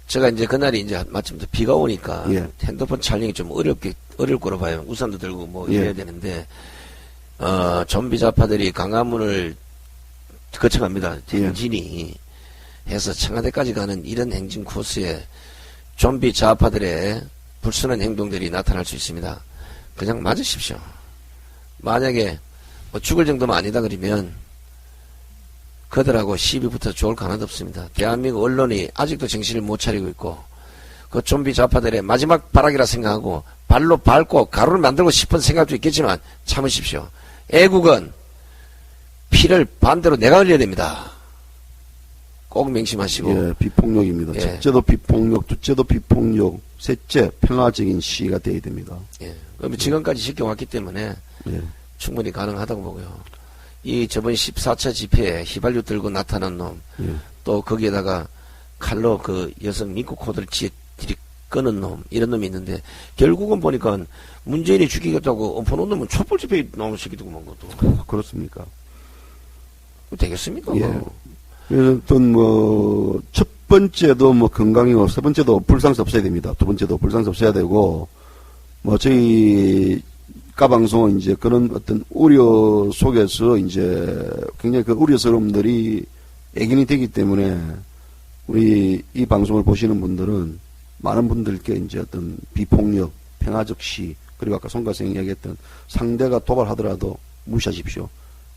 제가 이제 그날이 이제 마침 또 비가 오니까 예. 핸드폰 촬영이 좀 어려울 거로 봐요. 우산도 들고 뭐 이래야 예. 되는데 좀비 좌파들이 광화문을 거쳐갑니다. 행진이 해서 청와대까지 가는 이런 행진 코스에 좀비 좌파들의 불순한 행동들이 나타날 수 있습니다. 그냥 맞으십시오. 만약에 뭐 죽을 정도만 아니다 그러면 그들하고 시비부터 좋을 거 하나도 없습니다. 대한민국 언론이 아직도 정신을 못 차리고 있고 그 좀비 좌파들의 마지막 발악이라 생각하고 발로 밟고 가루를 만들고 싶은 생각도 있겠지만 참으십시오. 애국은 피를 반대로 내가 흘려야 됩니다. 꼭 명심하시고. 예, 비폭력입니다. 예. 첫째도 비폭력, 둘째도 비폭력, 셋째 평화적인 시위가 돼야 됩니다. 예. 그럼 지금까지 지켜왔기 때문에 예. 충분히 가능하다고 보고요. 이 저번 14차 집회에 휘발유 들고 나타난 놈, 예. 또 거기에다가 칼로 그 여성 민국 코드를 끄는 놈, 이런 놈이 있는데, 결국은 보니까 문재인이 죽이겠다고 엎어놓은 놈은 촛불 집회에 나오는 새끼들구만, 것도. 그렇습니까? 되겠습니까? 예. 그래서 어떤 첫 번째도 건강이고, 세 번째도 불상사 없어야 됩니다. 두 번째도 불상사 없어야 되고, 저희 까방송은 이제 그런 어떤 우려 속에서 이제 굉장히 그 우려스러움들이 애견이 되기 때문에 우리 이 방송을 보시는 분들은 많은 분들께 이제 어떤 비폭력, 평화적 시, 그리고 아까 송 가생이 이야기했던 상대가 도발하더라도 무시하십시오.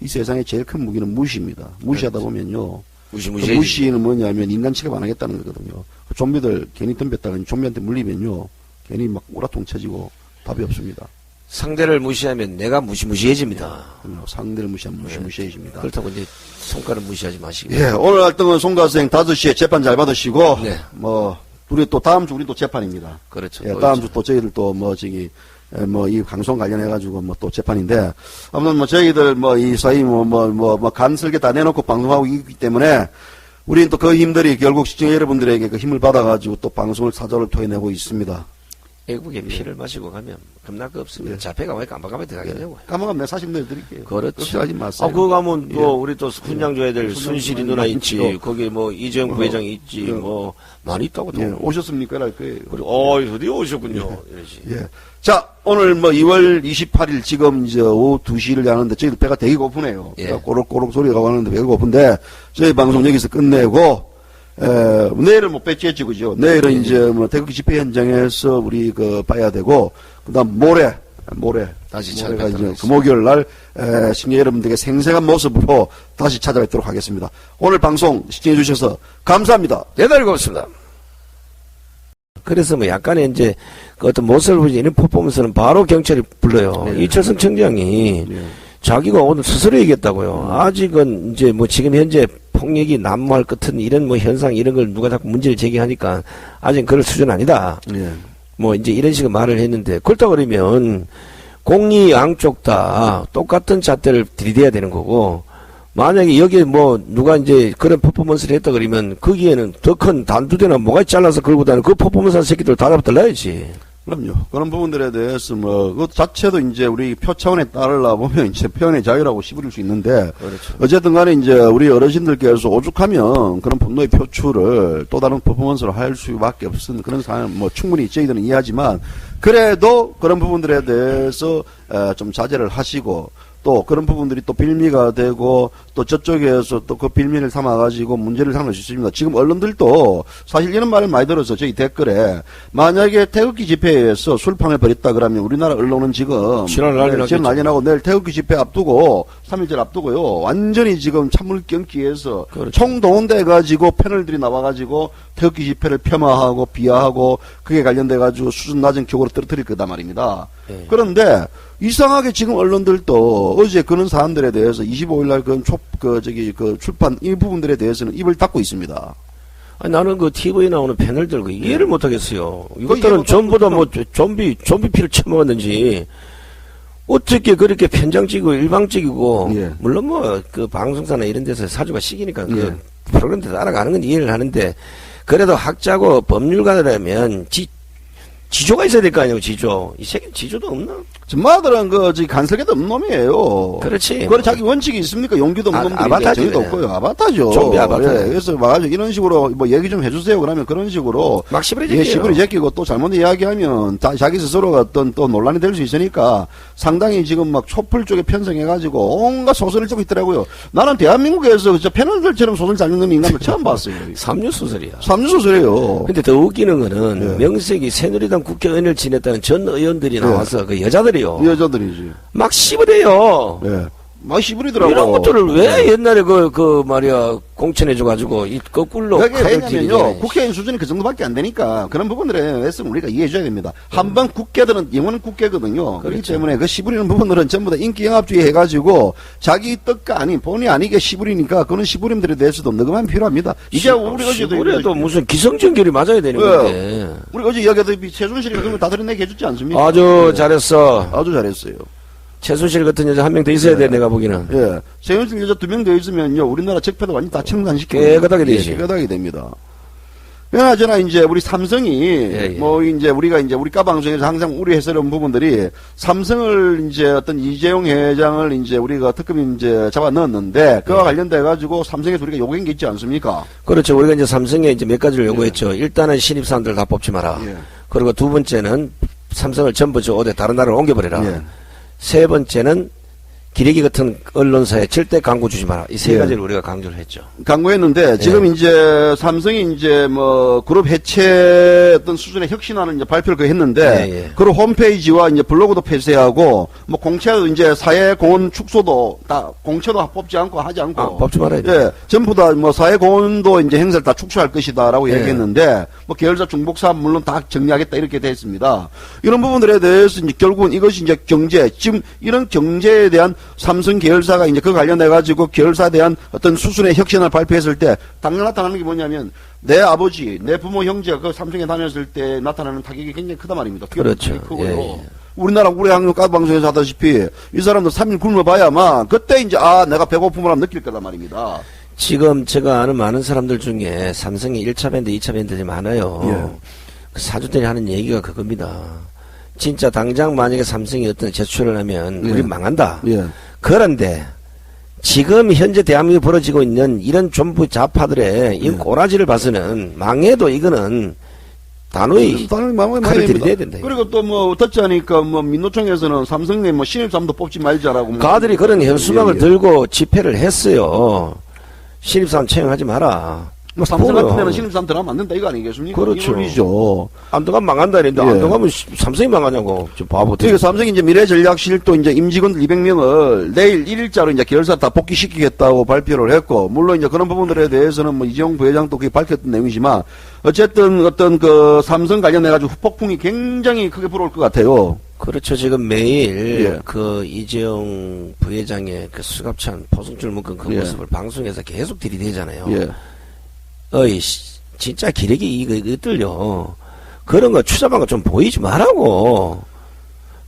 이 세상에 제일 큰 무기는 무시입니다. 무시하다 보면요. 그 무시는 뭐냐면 인간 취급 안 하겠다는 거거든요. 그 좀비들 괜히 덤볐다가 좀비한테 물리면요. 괜히 막 오라통 쳐지고 답이 없습니다. 상대를 무시하면 내가 무시무시해집니다. 상대를 무시하면 무시무시해집니다. 그렇다고 이제 손가락 무시하지 마시고. 예, 오늘 활동은 송 가생 5시에 재판 잘 받으시고, 네. 우리 또 다음 주 우리 또 재판입니다. 그렇죠. 예, 다음 주 또 저희들 또 이 방송 관련해가지고 또 재판인데, 아무튼 저희들 이 사이 간설계 다 내놓고 방송하고 있기 때문에, 우리는 또 그 힘들이 결국 시청자 여러분들에게 그 힘을 받아가지고 또 방송을 사조를 토해내고 있습니다. 애국의 피를 마시고 가면 겁날 거 없습니다. 자폐가 왜 깜빡깜빡 들어가겠냐고요. 까먹으면 내가 40년 드릴게요. 그렇죠. 걱정하지 마세요. 그거 가면 우리 또 훈장 줘야 될 순실이 누나 있지. 거기 이재용 부회장이 있지. 많이 있다고. 예, 오셨습니까? 할 거예요. 드디어 오셨군요. 예. 자, 오늘 2월 28일 지금 이제 오후 2시를 야는데 저희들 배가 되게 고프네요. 예. 꼬록꼬록 소리가 가는데 배가 고픈데 저희 방송 여기서 끝내고 내일은 배치했지, 그죠? 내일은 이제 태극기 집회 현장에서 우리 봐야 되고, 그 다음 모레가 다시 찾아뵙도록 찾아뵙도록 이제 목요일 날, 시청자 여러분들에게 생생한 모습으로 다시 찾아뵙도록 하겠습니다. 오늘 방송 시청해주셔서 감사합니다. 대단히 고맙습니다. 그래서 약간의 이제 어떤 모습을 보이지 이런 퍼포먼스는 바로 경찰이 불러요. 네. 이철성 청장이 자기가 오늘 스스로 얘기했다고요. 아직은 이제 지금 현재 폭력이 난무할 끝은 이런 현상 이런 걸 누가 자꾸 문제를 제기하니까 아직 그럴 수준 아니다. 이제 이런 식의 말을 했는데 그렇다 그러면 공리 양쪽 다 똑같은 잣대를 들이대야 되는 거고 만약에 여기에 누가 이제 그런 퍼포먼스를 했다 그러면 거기에는 더 큰 단두대나 뭐가 잘라서 걸고 다니는 그 퍼포먼스 한 새끼들 다 잡아달라야지. 그럼요. 그런 부분들에 대해서 그것 자체도 이제 우리 표 차원에 따르려 보면 이제 표현의 자유라고 씹어줄 수 있는데. 그렇죠. 어쨌든 간에 이제 우리 어르신들께서 오죽하면 그런 분노의 표출을 또 다른 퍼포먼스로 할 수밖에 없은 그런 상황 충분히 저희들은 이해하지만 그래도 그런 부분들에 대해서 좀 자제를 하시고 또 그런 부분들이 또 빌미가 되고 또 저쪽에서 또 그 빌미를 삼아가지고 문제를 삼을 수 있습니다. 지금 언론들도 사실 이런 말을 많이 들어서 저희 댓글에 만약에 태극기 집회에서 술판을 벌였다 그러면 우리나라 언론은 지금 난리 나고 내일 태극기 집회 앞두고 3.1절 앞두고요. 완전히 지금 찬물 경기에서 그렇죠. 총동원돼가지고 패널들이 나와가지고 태극기 집회를 폄하하고 비하하고 그게 관련돼가지고 수준 낮은 격으로 떨어뜨릴 거다 말입니다. 네. 그런데 이상하게 지금 언론들도 어제 그런 사안들에 대해서 25일날 출판 이 부분들에 대해서는 입을 닫고 있습니다. 아니, 나는 TV에 나오는 패널들 이해를 못하겠어요. 이것들은 전부 다 좀비 피를 처먹었는지 어떻게 그렇게 편장적이고 일방적이고 물론 방송사나 이런 데서 사주가 시기니까 그 프로그램들 따라가는 건 이해를 하는데 그래도 학자고 법률가라면 지조가 있어야 될 거 아니에요, 지조. 이 새끼 지조도 없나? 전마들은 간섭에도 없는 놈이에요. 그렇지. 그건 자기 원칙이 있습니까? 용기도 없는 놈들이 아바타죠. 없고요. 아바타죠. 좀비 아바타. 그래서 와가지고 이런 식으로 얘기 좀 해주세요. 그러면 그런 식으로. 막 시부리 제끼고 또 잘못 이야기하면 자기 스스로가 어떤 또 논란이 될 수 있으니까 상당히 지금 촛불 쪽에 편성해가지고 온갖 소설을 쓰고 있더라고요. 나는 대한민국에서 패널들처럼 소설 잘 읽는 인간을 처음 봤어요. 삼류소설이야. 삼류소설이에요. 근데 더 웃기는 거는 명색이 새누리당 국회의원을 지냈다는 전 의원들이 나와서 그 여자들이요. 여자들이지. 막 씹어대요. 네. 막 시부리더라고. 이런 것들을 왜 옛날에 말이야, 공천해줘가지고, 거꾸로. 왜냐면요, 국회의원 수준이 그 정도밖에 안 되니까, 그런 부분들에 대해서는 우리가 이해해줘야 됩니다. 한번 국회들은 영원한 국회거든요. 그렇기 때문에 그 시부리는 부분들은 전부 다 인기 영합주의 해가지고, 자기 뜻가 아닌, 본의 아니게 시부리니까, 그런 시부림들에 대해서도 너그만 필요합니다. 이제 우리 어제도. 시부리도 무슨 기성전결이 맞아야 되는 건데. 우리 어제 이야기하던 최순실이 그런 거 다 드러내게 해줬지 않습니까? 아주 잘했어. 아주 잘했어요. 최순실 같은 여자 한 명 더 있어야 돼, 내가 보기는. 예. 최순실 여자 2명 더 있으면요, 우리나라 적폐도 완전 다 청산시키고. 깨끗하게 되지. 깨끗하게 됩니다. 그나저나 이제 우리 삼성이, 뭐 이제 우리가 이제 우리 까방송에서 항상 우려했었던 부분들이 삼성을 이제 어떤 이재용 회장을 이제 우리가 특검이 이제 잡아 넣었는데, 그와 관련돼가지고 삼성에서 우리가 요구한 게 있지 않습니까? 그렇죠. 우리가 이제 삼성에 이제 몇 가지를 요구했죠. 일단은 신입사원들 다 뽑지 마라. 그리고 두 번째는 삼성을 전부 저 어디 다른 나라로 옮겨버려라. 세 번째는 기레기 같은 언론사에 절대 광고 주지 마라. 이 세 가지를 우리가 강조를 했죠. 강구했는데 지금 이제 삼성이 이제 뭐 그룹 해체 어떤 수준의 혁신안을 이제 발표를 했는데 그룹 홈페이지와 이제 블로그도 폐쇄하고 뭐 공채도 이제 사회공헌 축소도 다 공채도 뽑지 않고 하지 않고 뽑지 말아야 돼. 예, 전부 다 뭐 사회공헌도 이제 행사를 다 축소할 것이다라고 얘기했는데 뭐 계열사 중복사업 물론 다 정리하겠다 이렇게 돼 있습니다. 이런 부분들에 대해서 이제 결국은 이것이 이제 경제 지금 이런 경제에 대한 삼성 계열사가 이제 그 관련해가지고 계열사에 대한 어떤 수순의 혁신을 발표했을 때 당연 나타나는 게 뭐냐면 내 아버지, 내 부모 형제가 그 삼성에 다녔을 때 나타나는 타격이 굉장히 크단 말입니다. 그렇죠. 우리나라 우리 학교 까방송에서 하다시피 이 사람들 3일 굶어봐야만 그때 이제 내가 배고픔을 느낄 거단 말입니다. 지금 제가 아는 많은 사람들 중에 삼성이 1차 밴드, 2차 밴드들이 많아요. 그 사주들이 하는 얘기가 그겁니다. 진짜 당장 만약에 삼성이 어떤 제출을 하면 우리 망한다. 그런데 지금 현재 대한민국에 벌어지고 있는 이런 전부 좌파들의 이 꼬라지를 봐서는 망해도 이거는 단호히 칼을 들이대야 된다. 그리고 또 뭐 듣지 않으니까 뭐 민노총에서는 삼성에 뭐 신입사원도 뽑지 말자라고. 가들이 그런 현수막을 들고 집회를 했어요. 신입사원 채용하지 마라. 뭐 삼성 같은 데는 신입사원 들어가면 안 된다 이거 아니겠습니까? 그렇죠. 안 들어가면 망한다 이랬는데 안 들어가면 삼성이 망하냐고. 저 바보. 그러니까 삼성이 이제 미래전략실도 이제 임직원들 200명을 내일 1일자로 이제 계열사 다 복귀시키겠다고 발표를 했고, 물론 이제 그런 부분들에 대해서는 뭐 이재용 부회장도 그게 밝혔던 내용이지만, 어쨌든 어떤 그 삼성 관련해가지고 후폭풍이 굉장히 크게 불어올 것 같아요. 그렇죠. 지금 매일 그 이재용 부회장의 그 수갑찬 포승줄 묶은 그 모습을 방송에서 계속 들이대잖아요. 어이, 진짜 기레기 이거 뜰려. 그런 거 추잡한 거 좀 보이지 말라고.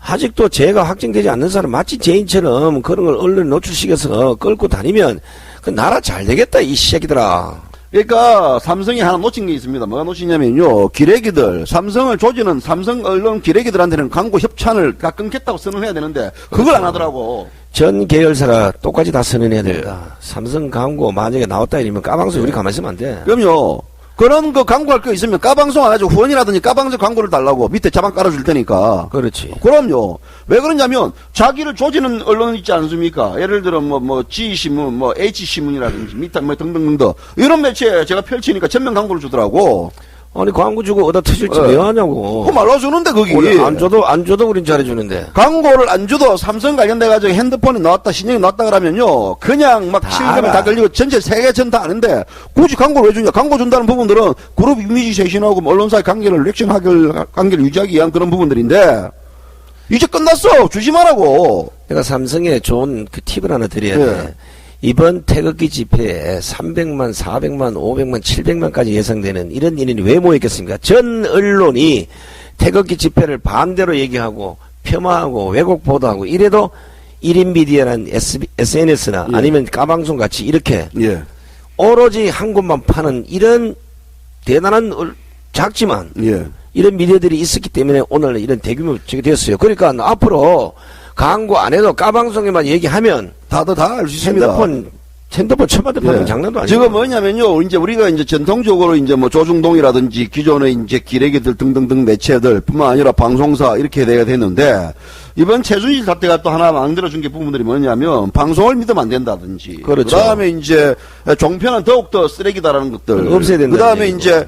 아직도 죄가 확정되지 않는 사람 마치 죄인처럼 그런 걸 언론에 노출시켜서 끌고 다니면 그 나라 잘 되겠다 이 새끼들아. 그러니까 삼성이 하나 놓친 게 있습니다. 뭐가 놓치냐면요, 기레기들, 삼성을 조지는 삼성 언론 기레기들한테는 광고 협찬을 다 끊겠다고 선언해야 되는데 그걸 안 하더라고. 전 계열사가 똑같이 다 선언해야 된다. 삼성 광고 만약에 나왔다 이러면 까방송 우리 가만히 있으면 안 돼. 그럼요. 그런 거 광고할 거 있으면 까방송 안 하죠. 후원이라든지 까방송 광고를 달라고 밑에 자막 깔아줄 테니까. 그렇지. 그럼요. 왜 그러냐면 자기를 조지는 언론 있지 않습니까? 예를 들어 뭐 G신문, 뭐 H신문이라든지 밑에 뭐 등등등등 이런 매체에 제가 펼치니까 전면 광고를 주더라고. 아니 광고 주고 어디다 터질지 왜 하냐고. 그거 말아주는데 거기. 안 줘도 우린 잘해주는데. 광고를 안 줘도 삼성 관련돼가지고 핸드폰이 나왔다 신형이 나왔다 그러면요 그냥 막 실감이 다 걸리고 전체 세계 전 다 아는데 굳이 광고를 왜 주냐. 광고 준다는 부분들은 그룹 이미지 쇄신하고 언론사의 관계를 관계를 유지하기 위한 그런 부분들인데 이제 끝났어. 주지 말라고. 내가 삼성에 좋은 그 팁을 하나 드려야 돼. 이번 태극기 집회에 300만, 400만, 500만, 700만까지 예상되는 이런 인원이 왜 모였겠습니까? 전 언론이 태극기 집회를 반대로 얘기하고 폄하하고 왜곡 보도하고 이래도 1인 미디어란 SNS나 아니면 까방송 같이 이렇게 오로지 한 곳만 파는 이런 대단한 작지만 이런 미디어들이 있었기 때문에 오늘 이런 대규모 저게 되었어요. 그러니까 앞으로 광고 안 해도 까방송에만 얘기하면 다들 다 알 수 있습니다. 핸드폰 천만대 파는 장난도 아니고. 지금 뭐냐면요, 이제 우리가 이제 전통적으로 이제 뭐 조중동이라든지 기존의 이제 기레기들 등등등 매체들 뿐만 아니라 방송사 이렇게 돼야 되는데 이번 최순실 사태가 또 하나 만들어준 게 부분들이 뭐냐면 방송을 믿으면 안 된다든지. 그렇죠. 그다음에 이제 종편은 더욱더 쓰레기다라는 것들. 없애야 된다. 그다음에 이제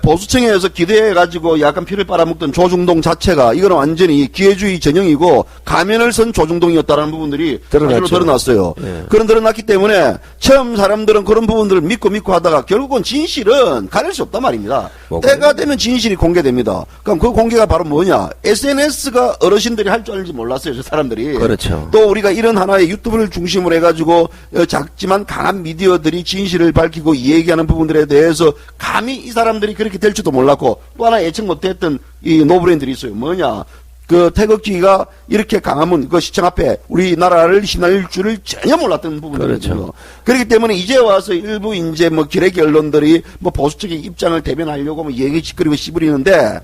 보수층에서 기대해가지고 약간 피를 빨아먹던 조중동 자체가 이거는 완전히 기회주의 전형이고 가면을 쓴 조중동이었다라는 부분들이 사실로 드러났어요. 예. 그런 드러났기 때문에 처음 사람들은 그런 부분들을 믿고 하다가 결국은 진실은 가릴 수 없단 말입니다. 때가 되면 진실이 공개됩니다. 그럼 그 공개가 바로 뭐냐? SNS가 어르신들이 할 줄 알지 몰랐어요, 저 사람들이. 그렇죠. 또 우리가 이런 하나의 유튜브를 중심으로 해가지고 작지만 강한 미디어들이 진실을 밝히고 이 얘기하는 부분들에 대해서 감히 이 사람들이 그렇게 될 줄도 몰랐고 또 하나 예측 못했던 이 노브랜들이 있어요. 뭐냐? 그 태극기가 이렇게 강하면 그 시청 앞에 우리나라를 휘날릴 줄을 전혀 몰랐던 부분들이거든요. 그렇죠. 그렇기 때문에 이제 와서 일부 이제 뭐 기레기 언론들이 뭐 보수 측의 입장을 대변하려고 뭐 얘기 짓거리고 씹으리는데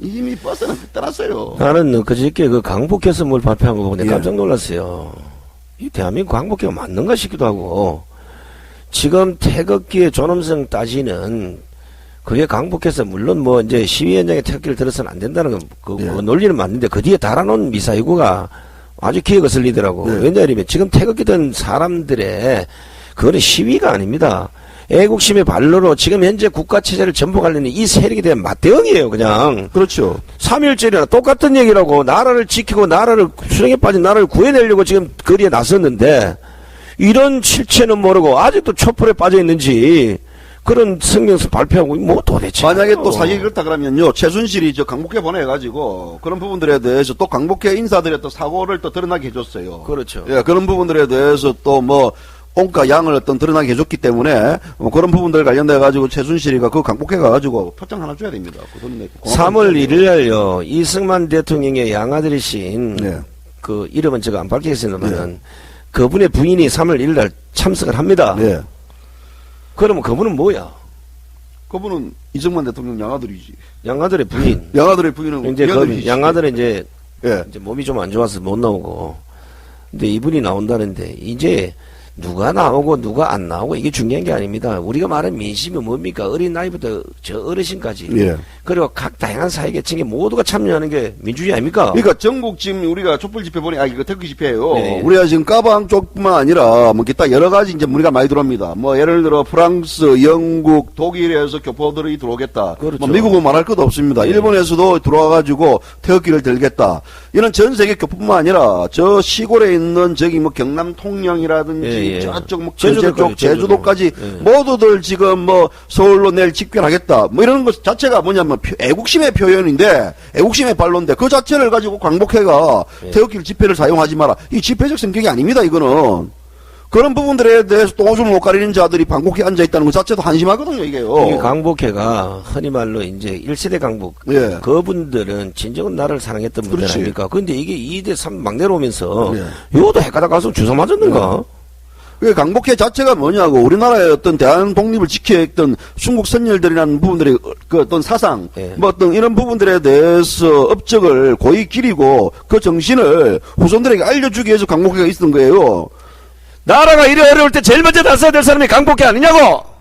이미 버스는 떠났어요. 나는 그저께 그 강북에서 뭘 발표한 거 보고 깜짝 놀랐어요. 이 대한민국 강북기가 맞는가 싶기도 하고 지금 태극기의 존엄성 따지는 그게 강북에서 물론 뭐 이제 시위 현장에 태극기를 들어서는 안 된다는 그 논리는 맞는데 그 뒤에 달아놓은 미사일구가 아주 기억을 설리더라고. 왜냐하면 지금 태극기 든 사람들의 그거는 시위가 아닙니다. 애국심의 발로로 지금 현재 국가체제를 전복하려는 이 세력에 대한 맞대응이에요, 그냥. 그렇죠. 3.1절이나 똑같은 얘기라고 나라를 지키고 나라를 수렁에 빠진 나라를 구해내려고 지금 거리에 나섰는데 이런 실체는 모르고 아직도 촛불에 빠져 있는지 그런 성명서 발표하고 뭐 도대체. 만약에 또 사실이 그렇다 그러면요. 최순실이 저 강북회 보내가지고 그런 부분들에 대해서 또 강북회 인사들의 또 사고를 또 드러나게 해줬어요. 그렇죠. 예, 그런 부분들에 대해서 또 뭐 온가 양을 어떤 드러나게 해줬기 때문에 그런 부분들 관련돼 가지고 최순실이가 그 강북해 가가지고 표창 하나 줘야 됩니다. 3월 1일 날요 이승만 대통령의 양아들이신 그 이름은 제가 안 밝히겠습니다만 그분의 부인이 3월 1일 날 참석을 합니다. 그러면 그분은 뭐야? 그분은 이승만 대통령 양아들이지. 양아들의 부인. 양아들의 부인은 이제 그 양아들은 이제 몸이 좀 안 좋아서 못 나오고. 근데 이분이 나온다는데 이제 누가 나오고 누가 안 나오고 이게 중요한 게 아닙니다. 우리가 말하는 민심이 뭡니까? 어린 나이부터 저 어르신까지. 그리고 각 다양한 사회계층이 모두가 참여하는 게 민주주의 아닙니까? 그러니까 전국 지금 우리가 촛불 집회 보니 이거 태극기 집회예요. 우리가 지금 까방 쪽뿐만 아니라 뭐 기타 여러 가지 이제 무리가 많이 들어옵니다. 뭐 예를 들어 프랑스, 영국, 독일에서 교포들이 들어오겠다. 그렇죠. 뭐 미국은 말할 것도 없습니다. 일본에서도 들어와가지고 태극기를 들겠다. 이런 전 세계 교포뿐만 아니라 저 시골에 있는 저기 뭐 경남 통영이라든지 저쪽 뭐 제주도까지 모두들 지금 뭐 서울로 내일 집결하겠다. 뭐 이런 것 자체가 뭐냐면 애국심의 표현인데 애국심의 발로인데 그 자체를 가지고 광복회가 태극기를 집회를 사용하지 마라. 이 집회적 성격이 아닙니다. 이거는. 그런 부분들에 대해서 또 옷을 못 가리는 자들이 광복회에 앉아있다는 것 자체도 한심하거든요, 이게요. 이 강복회가 흔히 말로 이제 1세대 강복. 그분들은 진정은 나를 사랑했던 분들 아닙니까? 근데 이게 2대 3 막내로 오면서 요도 헷가닥 가서 주워 맞았는가? 그 강복회 자체가 뭐냐고 우리나라의 어떤 대한 독립을 지켜했던 순국 선열들이라는 부분들의 그 어떤 사상 뭐 어떤 이런 부분들에 대해서 업적을 고이 기리고 그 정신을 후손들에게 알려주기 위해서 강복회가 있었던 거예요. 나라가 이래 어려울 때 제일 먼저 나서야 될 사람이 강복회 아니냐고?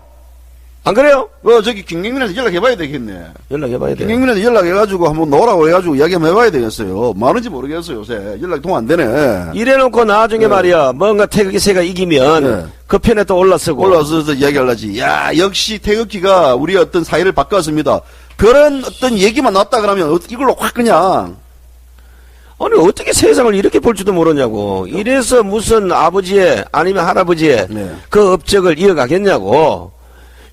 안 그래요? 저기 김경민한테 연락해봐야 되겠네. 연락해봐야 돼. 김경민한테 연락해가지고 한번 넣으라고 해가지고 이야기 한번 해봐야 되겠어요. 많은지 모르겠어요, 요새. 연락이 통 안 되네. 이래놓고 나중에 말이야, 뭔가 태극기세가 이기면 그 편에 또 올라서고. 올라서서 이야기하려지. 야, 역시 태극기가 우리 어떤 사회를 바꿨습니다. 그런 어떤 얘기만 나왔다 그러면 이걸로 확 그냥. 아니 어떻게 세상을 이렇게 볼 줄도 모르냐고. 이래서 무슨 아버지의 아니면 할아버지의 그 업적을 이어가겠냐고.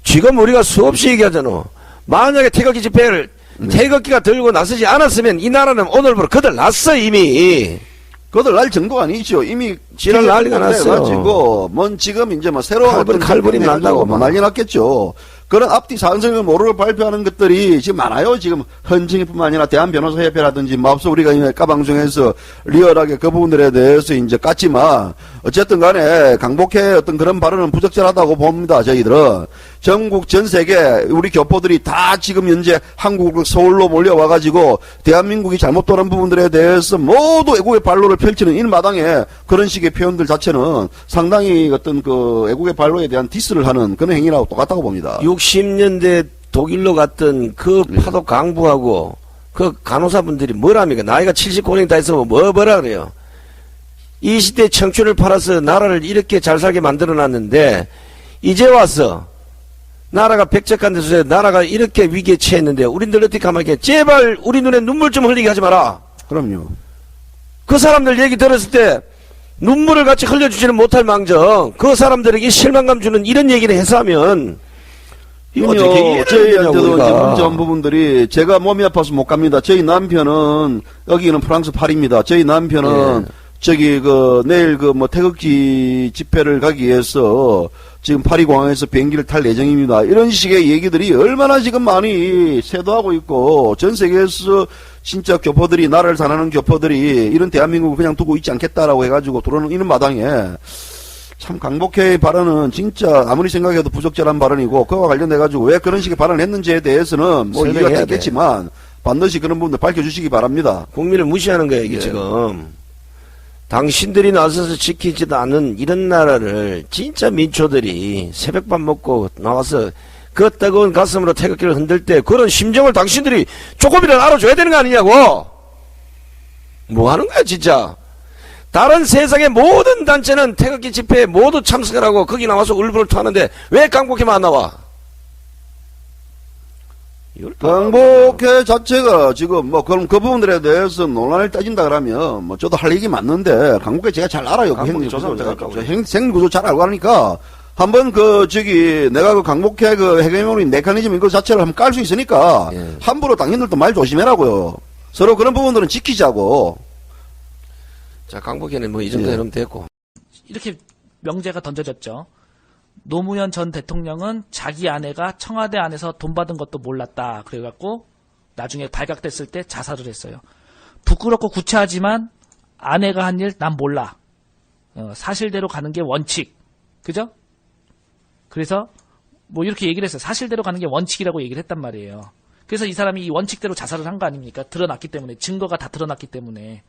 지금 우리가 수없이 얘기하잖아. 만약에 태극기 집회를 태극기가 들고 나서지 않았으면 이 나라는 오늘부로 거들 났어 이미. 거들 날 정도가 아니죠. 이미 지랄 난리가 났어요. 가지고 뭔 지금 이제 뭐 새로운 칼부림 난다고 뭐 난리 났겠죠. 그런 앞뒤 사안성을 모르고 발표하는 것들이 지금 많아요. 지금 헌정이뿐만 아니라 대한변호사협회라든지 뭐 앞서 우리가 까방송에서 리얼하게 그 부분들에 대해서 이제 깠지만 어쨌든 간에 강복회 어떤 그런 발언은 부적절하다고 봅니다. 저희들은 전국 전 세계 우리 교포들이 다 지금 현재 한국 서울로 몰려와가지고 대한민국이 잘못 돌아간 부분들에 대해서 모두 애국의 발로를 펼치는 이 마당에 그런 식의 표현들 자체는 상당히 어떤 그 애국의 발로에 대한 디스를 하는 그런 행위라고 똑같다고 봅니다. 60년대 독일로 갔던 그 파독 강부하고 그 간호사분들이 뭐랍니까? 나이가 70고령 다 있으면 뭐라 그래요? 20대 청춘을 팔아서 나라를 이렇게 잘 살게 만들어 놨는데, 이제 와서, 나라가 백적한 데서 나라가 이렇게 위기에 처했는데, 우리들 어떻게 가만히 있게, 제발 우리 눈에 눈물 좀 흘리게 하지 마라. 그럼요. 그 사람들 얘기 들었을 때, 눈물을 같이 흘려주지는 못할 망정, 그 사람들에게 실망감 주는 이런 얘기를 해서 하면, 이거요, 저희한테도 이제 문제한 부분들이, 제가 몸이 아파서 못 갑니다. 저희 남편은, 여기는 프랑스 파리입니다. 저희 남편은, 내일 태극기 집회를 가기 위해서, 지금 파리 공항에서 비행기를 탈 예정입니다. 이런 식의 얘기들이 얼마나 지금 많이 쇄도하고 있고, 전 세계에서 진짜 교포들이, 나라를 사랑하는 교포들이, 이런 대한민국을 그냥 두고 있지 않겠다라고 해가지고 들어오는 마당에, 참 강복회의 발언은 진짜 아무리 생각해도 부적절한 발언이고, 그와 관련돼가지고 왜 그런 식의 발언을 했는지에 대해서는 뭐 이해가 됐겠지만 반드시 그런 부분들 밝혀주시기 바랍니다. 국민을 무시하는 거예요, 이게 지금. 당신들이 나서서 지키지도 않는 이런 나라를 진짜 민초들이 새벽밥 먹고 나와서 그 뜨거운 가슴으로 태극기를 흔들 때 그런 심정을 당신들이 조금이라도 알아줘야 되는 거 아니냐고. 뭐 하는 거야 진짜. 다른 세상의 모든 단체는 태극기 집회에 모두 참석을 하고 거기 나와서 울분을 토하는데 왜 강복회만 안 나와? 강복회 자체가 지금 그럼 그 부분들에 대해서 논란을 따진다 그러면 저도 할 얘기 맞는데, 강복회 제가 잘 알아요. 그 행정구조 잘 알고 하니까 한번 내가 그 강복회 해결의 메커니즘 이거 자체를 한번 깔 수 있으니까 함부로 당신들도 말 조심해라고요. 서로 그런 부분들은 지키자고. 자, 강복회는 이 정도 해놓으면 됐고. 이렇게 명제가 던져졌죠. 노무현 전 대통령은 자기 아내가 청와대 안에서 돈 받은 것도 몰랐다. 그래갖고 나중에 발각됐을 때 자살을 했어요. 부끄럽고 구차하지만 아내가 한 일 난 몰라. 사실대로 가는 게 원칙. 그죠? 그래서 이렇게 얘기를 했어요. 사실대로 가는 게 원칙이라고 얘기를 했단 말이에요. 그래서 이 사람이 이 원칙대로 자살을 한 거 아닙니까? 드러났기 때문에. 증거가 다 드러났기 때문에.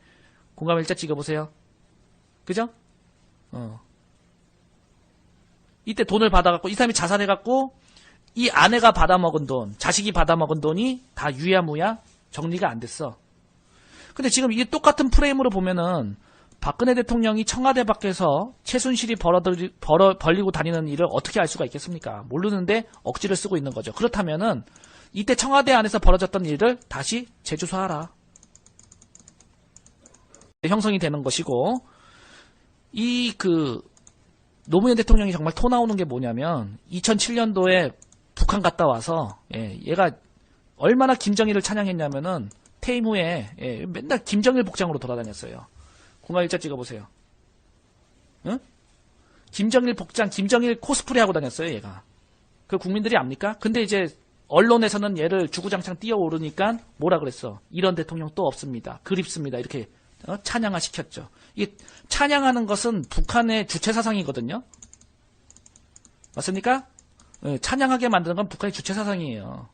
공감 일자 찍어보세요. 그죠? 이때 돈을 받아갖고 이 사람이 자살해갖고 이 아내가 받아먹은 돈, 자식이 받아먹은 돈이 다 유야무야 정리가 안 됐어. 근데 지금 이게 똑같은 프레임으로 보면은 박근혜 대통령이 청와대 밖에서 최순실이 벌리고 다니는 일을 어떻게 알 수가 있겠습니까? 모르는데 억지를 쓰고 있는 거죠. 그렇다면은 이때 청와대 안에서 벌어졌던 일을 다시 재조사하라. 형성이 되는 것이고, 노무현 대통령이 정말 토 나오는 게 뭐냐면 2007년도에 북한 갔다 와서 얘가 얼마나 김정일을 찬양했냐면은 퇴임 후에 맨날 김정일 복장으로 돌아다녔어요. 공간 일자 찍어보세요. 응? 김정일 복장, 김정일 코스프레 하고 다녔어요, 얘가. 그 국민들이 압니까? 근데 이제 언론에서는 얘를 주구장창 뛰어오르니까 뭐라 그랬어? 이런 대통령 또 없습니다. 그립습니다. 이렇게 찬양화 시켰죠. 이게 찬양하는 것은 북한의 주체 사상이거든요. 맞습니까? 찬양하게 만드는 건 북한의 주체 사상이에요.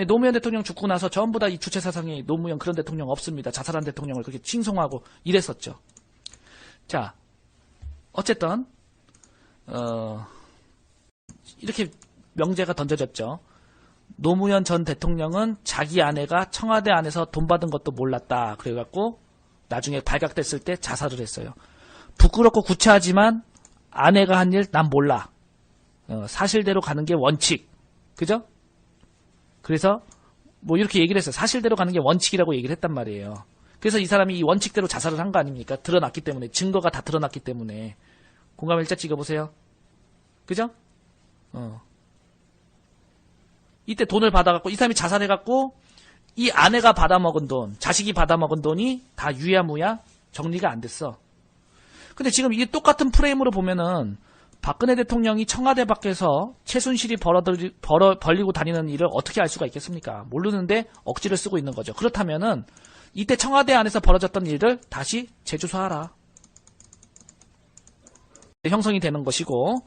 노무현 대통령 죽고 나서 전부 다 이 주체 사상이 노무현 그런 대통령 없습니다. 자살한 대통령을 그렇게 칭송하고 이랬었죠. 자, 어쨌든 이렇게 명제가 던져졌죠. 노무현 전 대통령은 자기 아내가 청와대 안에서 돈 받은 것도 몰랐다. 그래갖고 나중에 발각됐을 때 자살을 했어요. 부끄럽고 구차하지만 아내가 한 일 난 몰라. 사실대로 가는 게 원칙. 그죠? 그래서 이렇게 얘기를 했어요. 사실대로 가는 게 원칙이라고 얘기를 했단 말이에요. 그래서 이 사람이 이 원칙대로 자살을 한 거 아닙니까? 드러났기 때문에. 증거가 다 드러났기 때문에. 공감 일자 찍어보세요. 그죠? 이때 돈을 받아갖고 이 사람이 자살해갖고 이 아내가 받아먹은 돈, 자식이 받아먹은 돈이 다 유야무야 정리가 안 됐어. 근데 지금 이게 똑같은 프레임으로 보면은 박근혜 대통령이 청와대 밖에서 최순실이 벌리고 다니는 일을 어떻게 알 수가 있겠습니까? 모르는데 억지를 쓰고 있는 거죠. 그렇다면은 이때 청와대 안에서 벌어졌던 일을 다시 재조사하라. 형성이 되는 것이고,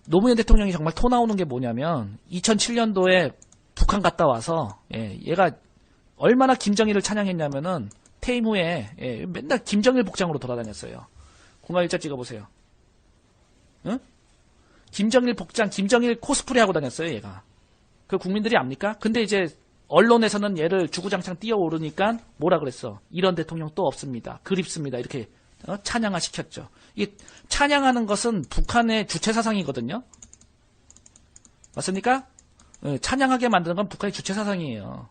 노무현 대통령이 정말 토 나오는 게 뭐냐면 2007년도에 북한 갔다 와서 얘가 얼마나 김정일을 찬양했냐면은 퇴임 후에 맨날 김정일 복장으로 돌아다녔어요. 공간 일자 찍어보세요. 응? 김정일 복장, 김정일 코스프레 하고 다녔어요, 얘가. 그 국민들이 압니까? 근데 이제 언론에서는 얘를 주구장창 뛰어오르니까 뭐라 그랬어? 이런 대통령 또 없습니다. 그립습니다. 이렇게 찬양화 시켰죠. 이 찬양하는 것은 북한의 주체 사상이거든요. 맞습니까? 찬양하게 만드는 건 북한의 주체 사상이에요.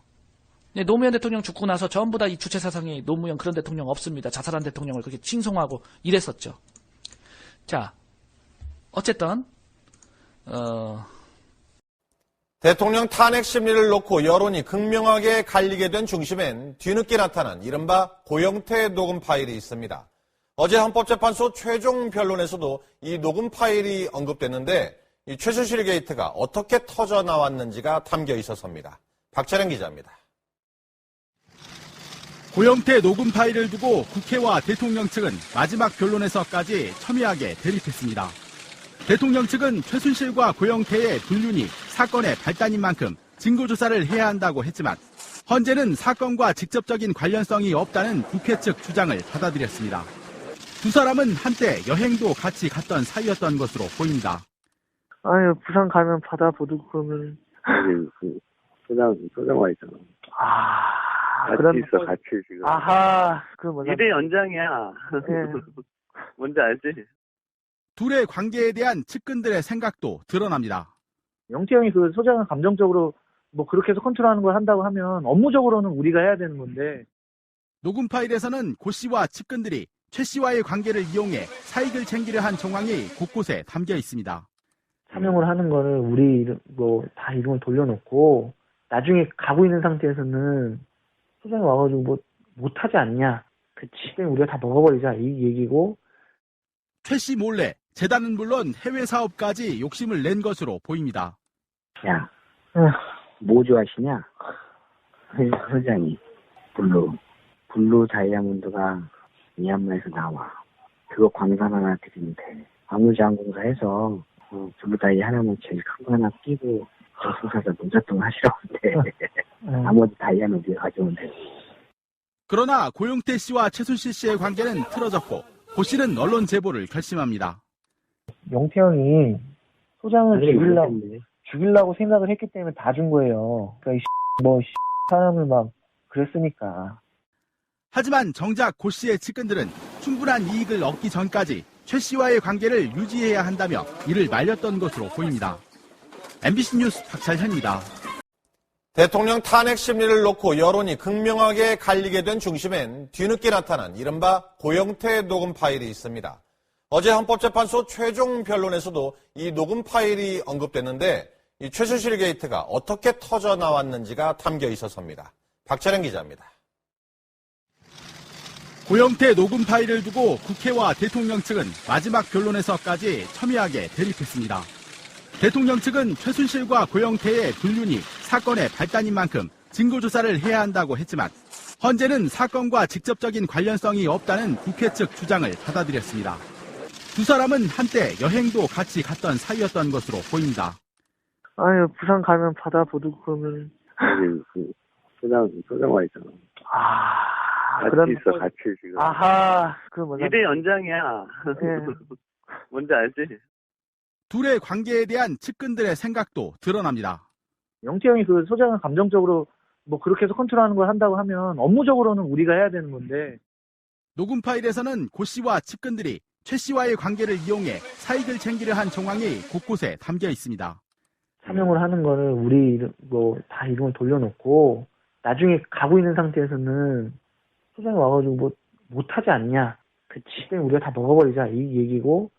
노무현 대통령 죽고 나서 전부 다 이 주체 사상이 노무현 그런 대통령 없습니다. 자살한 대통령을 그렇게 칭송하고 이랬었죠. 자, 어쨌든 대통령 탄핵 심리를 놓고 여론이 극명하게 갈리게 된 중심엔 뒤늦게 나타난 이른바 고영태 녹음 파일이 있습니다. 어제 헌법재판소 최종 변론에서도 이 녹음 파일이 언급됐는데 이 최순실 게이트가 어떻게 터져 나왔는지가 담겨 있어서입니다. 박찬영 기자입니다. 고영태 녹음 파일을 두고 국회와 대통령 측은 마지막 변론에서까지 첨예하게 대립했습니다. 대통령 측은 최순실과 고영태의 불륜이 사건의 발단인 만큼 증거조사를 해야 한다고 했지만 헌재는 사건과 직접적인 관련성이 없다는 국회 측 주장을 받아들였습니다. 두 사람은 한때 여행도 같이 갔던 사이였던 것으로 보입니다. 아유, 부산 가면 바다 보드고 그러면. 소장 와 있잖아. 같이 있어, 같이 지금. 아하, 그 뭐냐. 일의 연장이야. 네. 뭔지 알지? 둘의 관계에 대한 측근들의 생각도 드러납니다. 영태 형이 그 소장을 감정적으로 뭐 그렇게 해서 컨트롤하는 걸 한다고 하면 업무적으로는 우리가 해야 되는 건데. 녹음 파일에서는 고 씨와 측근들이 최 씨와의 관계를 이용해 사익을 챙기려 한 정황이 곳곳에 담겨 있습니다. 사명을 하는 거를 우리 뭐 다 이름을 돌려놓고 나중에 가고 있는 상태에서는 소장이 와가지고 뭐 못하지 않냐. 그치. 우리가 다 먹어버리자. 이 얘기고. 최 씨 몰래 재단은 물론 해외 사업까지 욕심을 낸 것으로 보입니다. 야, 뭐 좋아하시냐? 소장이 블루 다이아몬드가 미얀마에서 나와. 그거 광산 하나 드리면 돼. 광물자원공사에서 블루 다이 하나만 제일 큰 거 하나 끼고 저승사자 논자동 하시라고 돼. 나머지 다이아몬드 가져오면 돼. 그러나 고영태 씨와 최순실 씨의 관계는 틀어졌고 고 씨는 언론 제보를 결심합니다. 영태 형이 소장을 죽이려고 생각을 했기 때문에 다 준 거예요. 그러니까 사람을 막 그랬으니까. 하지만 정작 고 씨의 측근들은 충분한 이익을 얻기 전까지 최 씨와의 관계를 유지해야 한다며 이를 말렸던 것으로 보입니다. MBC 뉴스 박찬현입니다. 대통령 탄핵 심리를 놓고 여론이 극명하게 갈리게 된 중심엔 뒤늦게 나타난 이른바 고영태 녹음 파일이 있습니다. 어제 헌법재판소 최종 변론에서도 이 녹음 파일이 언급됐는데 이 최순실 게이트가 어떻게 터져 나왔는지가 담겨 있어서입니다. 박찬영 기자입니다. 고영태 녹음 파일을 두고 국회와 대통령 측은 마지막 변론에서까지 첨예하게 대립했습니다. 대통령 측은 최순실과 고영태의 불륜이 사건의 발단인 만큼 증거조사를 해야 한다고 했지만 헌재는 사건과 직접적인 관련성이 없다는 국회 측 주장을 받아들였습니다. 두 사람은 한때 여행도 같이 갔던 사이였던 것으로 보입니다. 아유, 부산 가면 바다 보드고 그러면. 소장 와 있잖아. 같이 있어, 같이 지금. 아하, 그 뭐냐. 일의 연장이야. 네. 뭔지 알지? 둘의 관계에 대한 측근들의 생각도 드러납니다. 영태 형이 그 소장을 감정적으로 뭐 그렇게 해서 컨트롤하는 걸 한다고 하면 업무적으로는 우리가 해야 되는 건데. 녹음 파일에서는 고 씨와 측근들이 최 씨와의 관계를 이용해 사익을 챙기려 한 정황이 곳곳에 담겨 있습니다. 사명을 하는 거를 우리 뭐 다 이름을 돌려놓고 나중에 가고 있는 상태에서는 소장이 와가지고 뭐 못하지 않냐. 그치. 우리가 다 먹어버리자. 이 얘기고.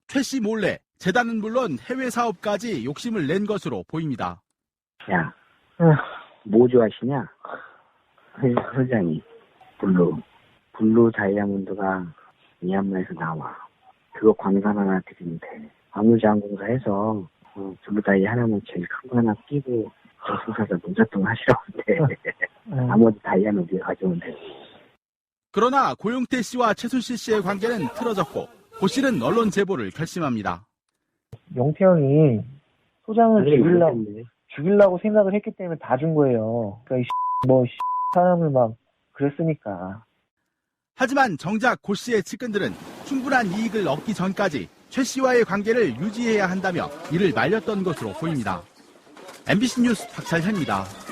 최 씨 몰래 재단은 물론 해외 사업까지 욕심을 낸 것으로 보입니다. 야, 뭐 좋아하시냐? 소장이 블루 다이아몬드가 미얀마에서 나와. 그거 광산 하나 드리면 돼. 광물자원공사에서 블루 다이 하나만 제일 큰 거 하나 끼고 저승사자 논자동 하시라고 돼. 나머지 다이아몬드 가져오면 돼. 그러나 고영태 씨와 최순실 씨의 관계는 틀어졌고 고 씨는 언론 제보를 결심합니다. 영태 형이 소장을 죽이려고 생각을 했기 때문에 다 준 거예요. 그러니까 사람을 막 그랬으니까. 하지만 정작 고 씨의 측근들은 충분한 이익을 얻기 전까지 최 씨와의 관계를 유지해야 한다며 이를 말렸던 것으로 보입니다. MBC 뉴스 박찬현입니다.